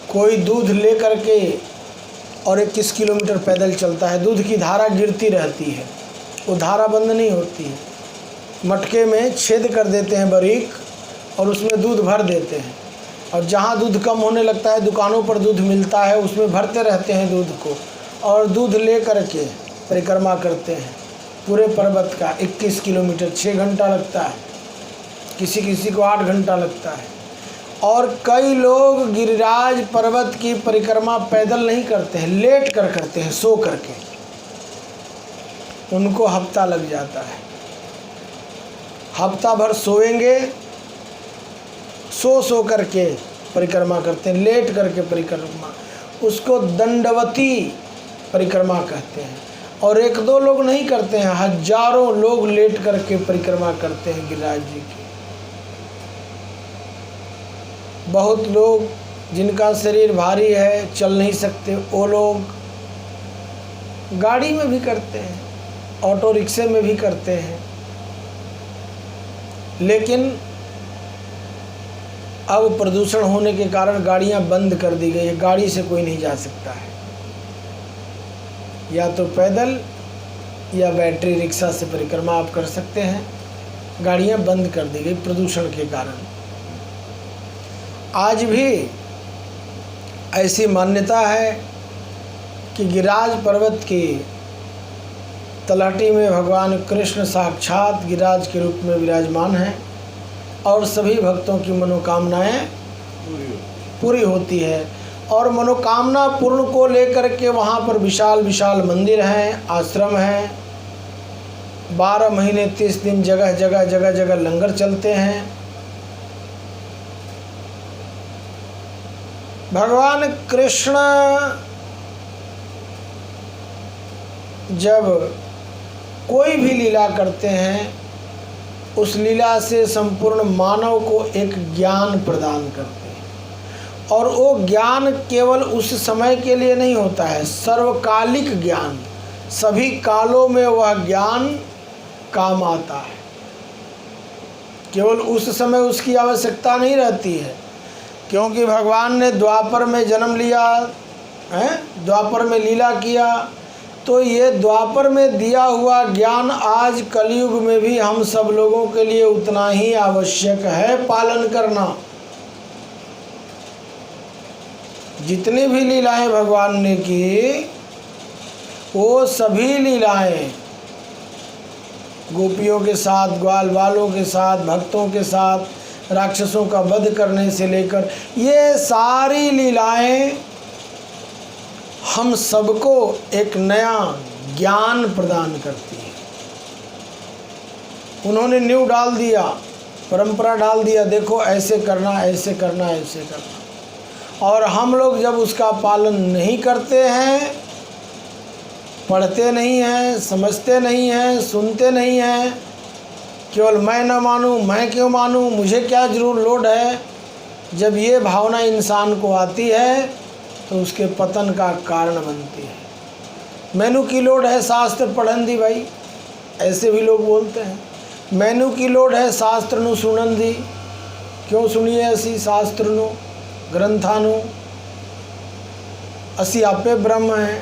कोई दूध ले करके और 21 किलोमीटर पैदल चलता है। दूध की धारा गिरती रहती है, वो धारा बंद नहीं होती है। मटके में छेद कर देते हैं बारीक और उसमें दूध भर देते हैं, और जहाँ दूध कम होने लगता है दुकानों पर दूध मिलता है, उसमें भरते रहते हैं दूध को, और दूध ले करके परिक्रमा करते हैं पूरे पर्वत का। 21 किलोमीटर 6 घंटा लगता है, किसी किसी को 8 घंटा लगता है। और कई लोग गिरिराज पर्वत की परिक्रमा पैदल नहीं करते हैं, लेट कर करते हैं, सो करके। उनको हफ्ता लग जाता है। हफ्ता भर सोएंगे, सो करके परिक्रमा करते हैं, लेट करके परिक्रमा। उसको दंडवती परिक्रमा कहते हैं। और 1-2 लोग नहीं करते हैं, हजारों लोग लेट करके परिक्रमा करते हैं गिरिराज जी की। बहुत लोग जिनका शरीर भारी है, चल नहीं सकते, वो लोग गाड़ी में भी करते हैं, ऑटो रिक्शे में भी करते हैं। लेकिन अब प्रदूषण होने के कारण गाड़ियां बंद कर दी गई है, गाड़ी से कोई नहीं जा सकता है। या तो पैदल या बैटरी रिक्शा से परिक्रमा आप कर सकते हैं। गाड़ियां बंद कर दी गई प्रदूषण के कारण। आज भी ऐसी मान्यता है कि गिरिराज पर्वत की तलहटी में भगवान कृष्ण साक्षात गिरिराज के रूप में विराजमान हैं और सभी भक्तों की मनोकामनाएं पूरी होती है। और मनोकामना पूर्ण को लेकर के वहाँ पर विशाल विशाल मंदिर हैं, आश्रम हैं। 12 महीने 30 दिन जगह जगह लंगर चलते हैं। भगवान कृष्ण जब कोई भी लीला करते हैं, उस लीला से संपूर्ण मानव को एक ज्ञान प्रदान करते हैं। और वो ज्ञान केवल उस समय के लिए नहीं होता है, सर्वकालिक ज्ञान। सभी कालों में वह ज्ञान काम आता है। केवल उस समय उसकी आवश्यकता नहीं रहती है, क्योंकि भगवान ने द्वापर में जन्म लिया है, द्वापर में लीला किया, तो ये द्वापर में दिया हुआ ज्ञान आज कलयुग में भी हम सब लोगों के लिए उतना ही आवश्यक है पालन करना। जितनी भी लीलाएं भगवान ने की, वो सभी लीलाएं गोपियों के साथ, ग्वाल बालों के साथ, भक्तों के साथ, राक्षसों का वध करने से लेकर, ये सारी लीलाएं हम सबको एक नया ज्ञान प्रदान करती है। उन्होंने नींव डाल दिया, परंपरा डाल दिया, देखो ऐसे करना, ऐसे करना, ऐसे करना। और हम लोग जब उसका पालन नहीं करते हैं, पढ़ते नहीं हैं, समझते नहीं हैं, सुनते नहीं हैं, केवल मैं न मानूं, मैं क्यों मानूं, मुझे क्या जरूर लोड है, जब ये भावना इंसान को आती है तो उसके पतन का कारण बनती है। मैनू की लोड है शास्त्र पढ़न दी भाई, ऐसे भी लोग बोलते हैं। मैनू की लोड है शास्त्र नू सुनन दी, क्यों सुनिए असी शास्त्र नू, ग्रंथां नू, असी आपे ब्रह्म हैं।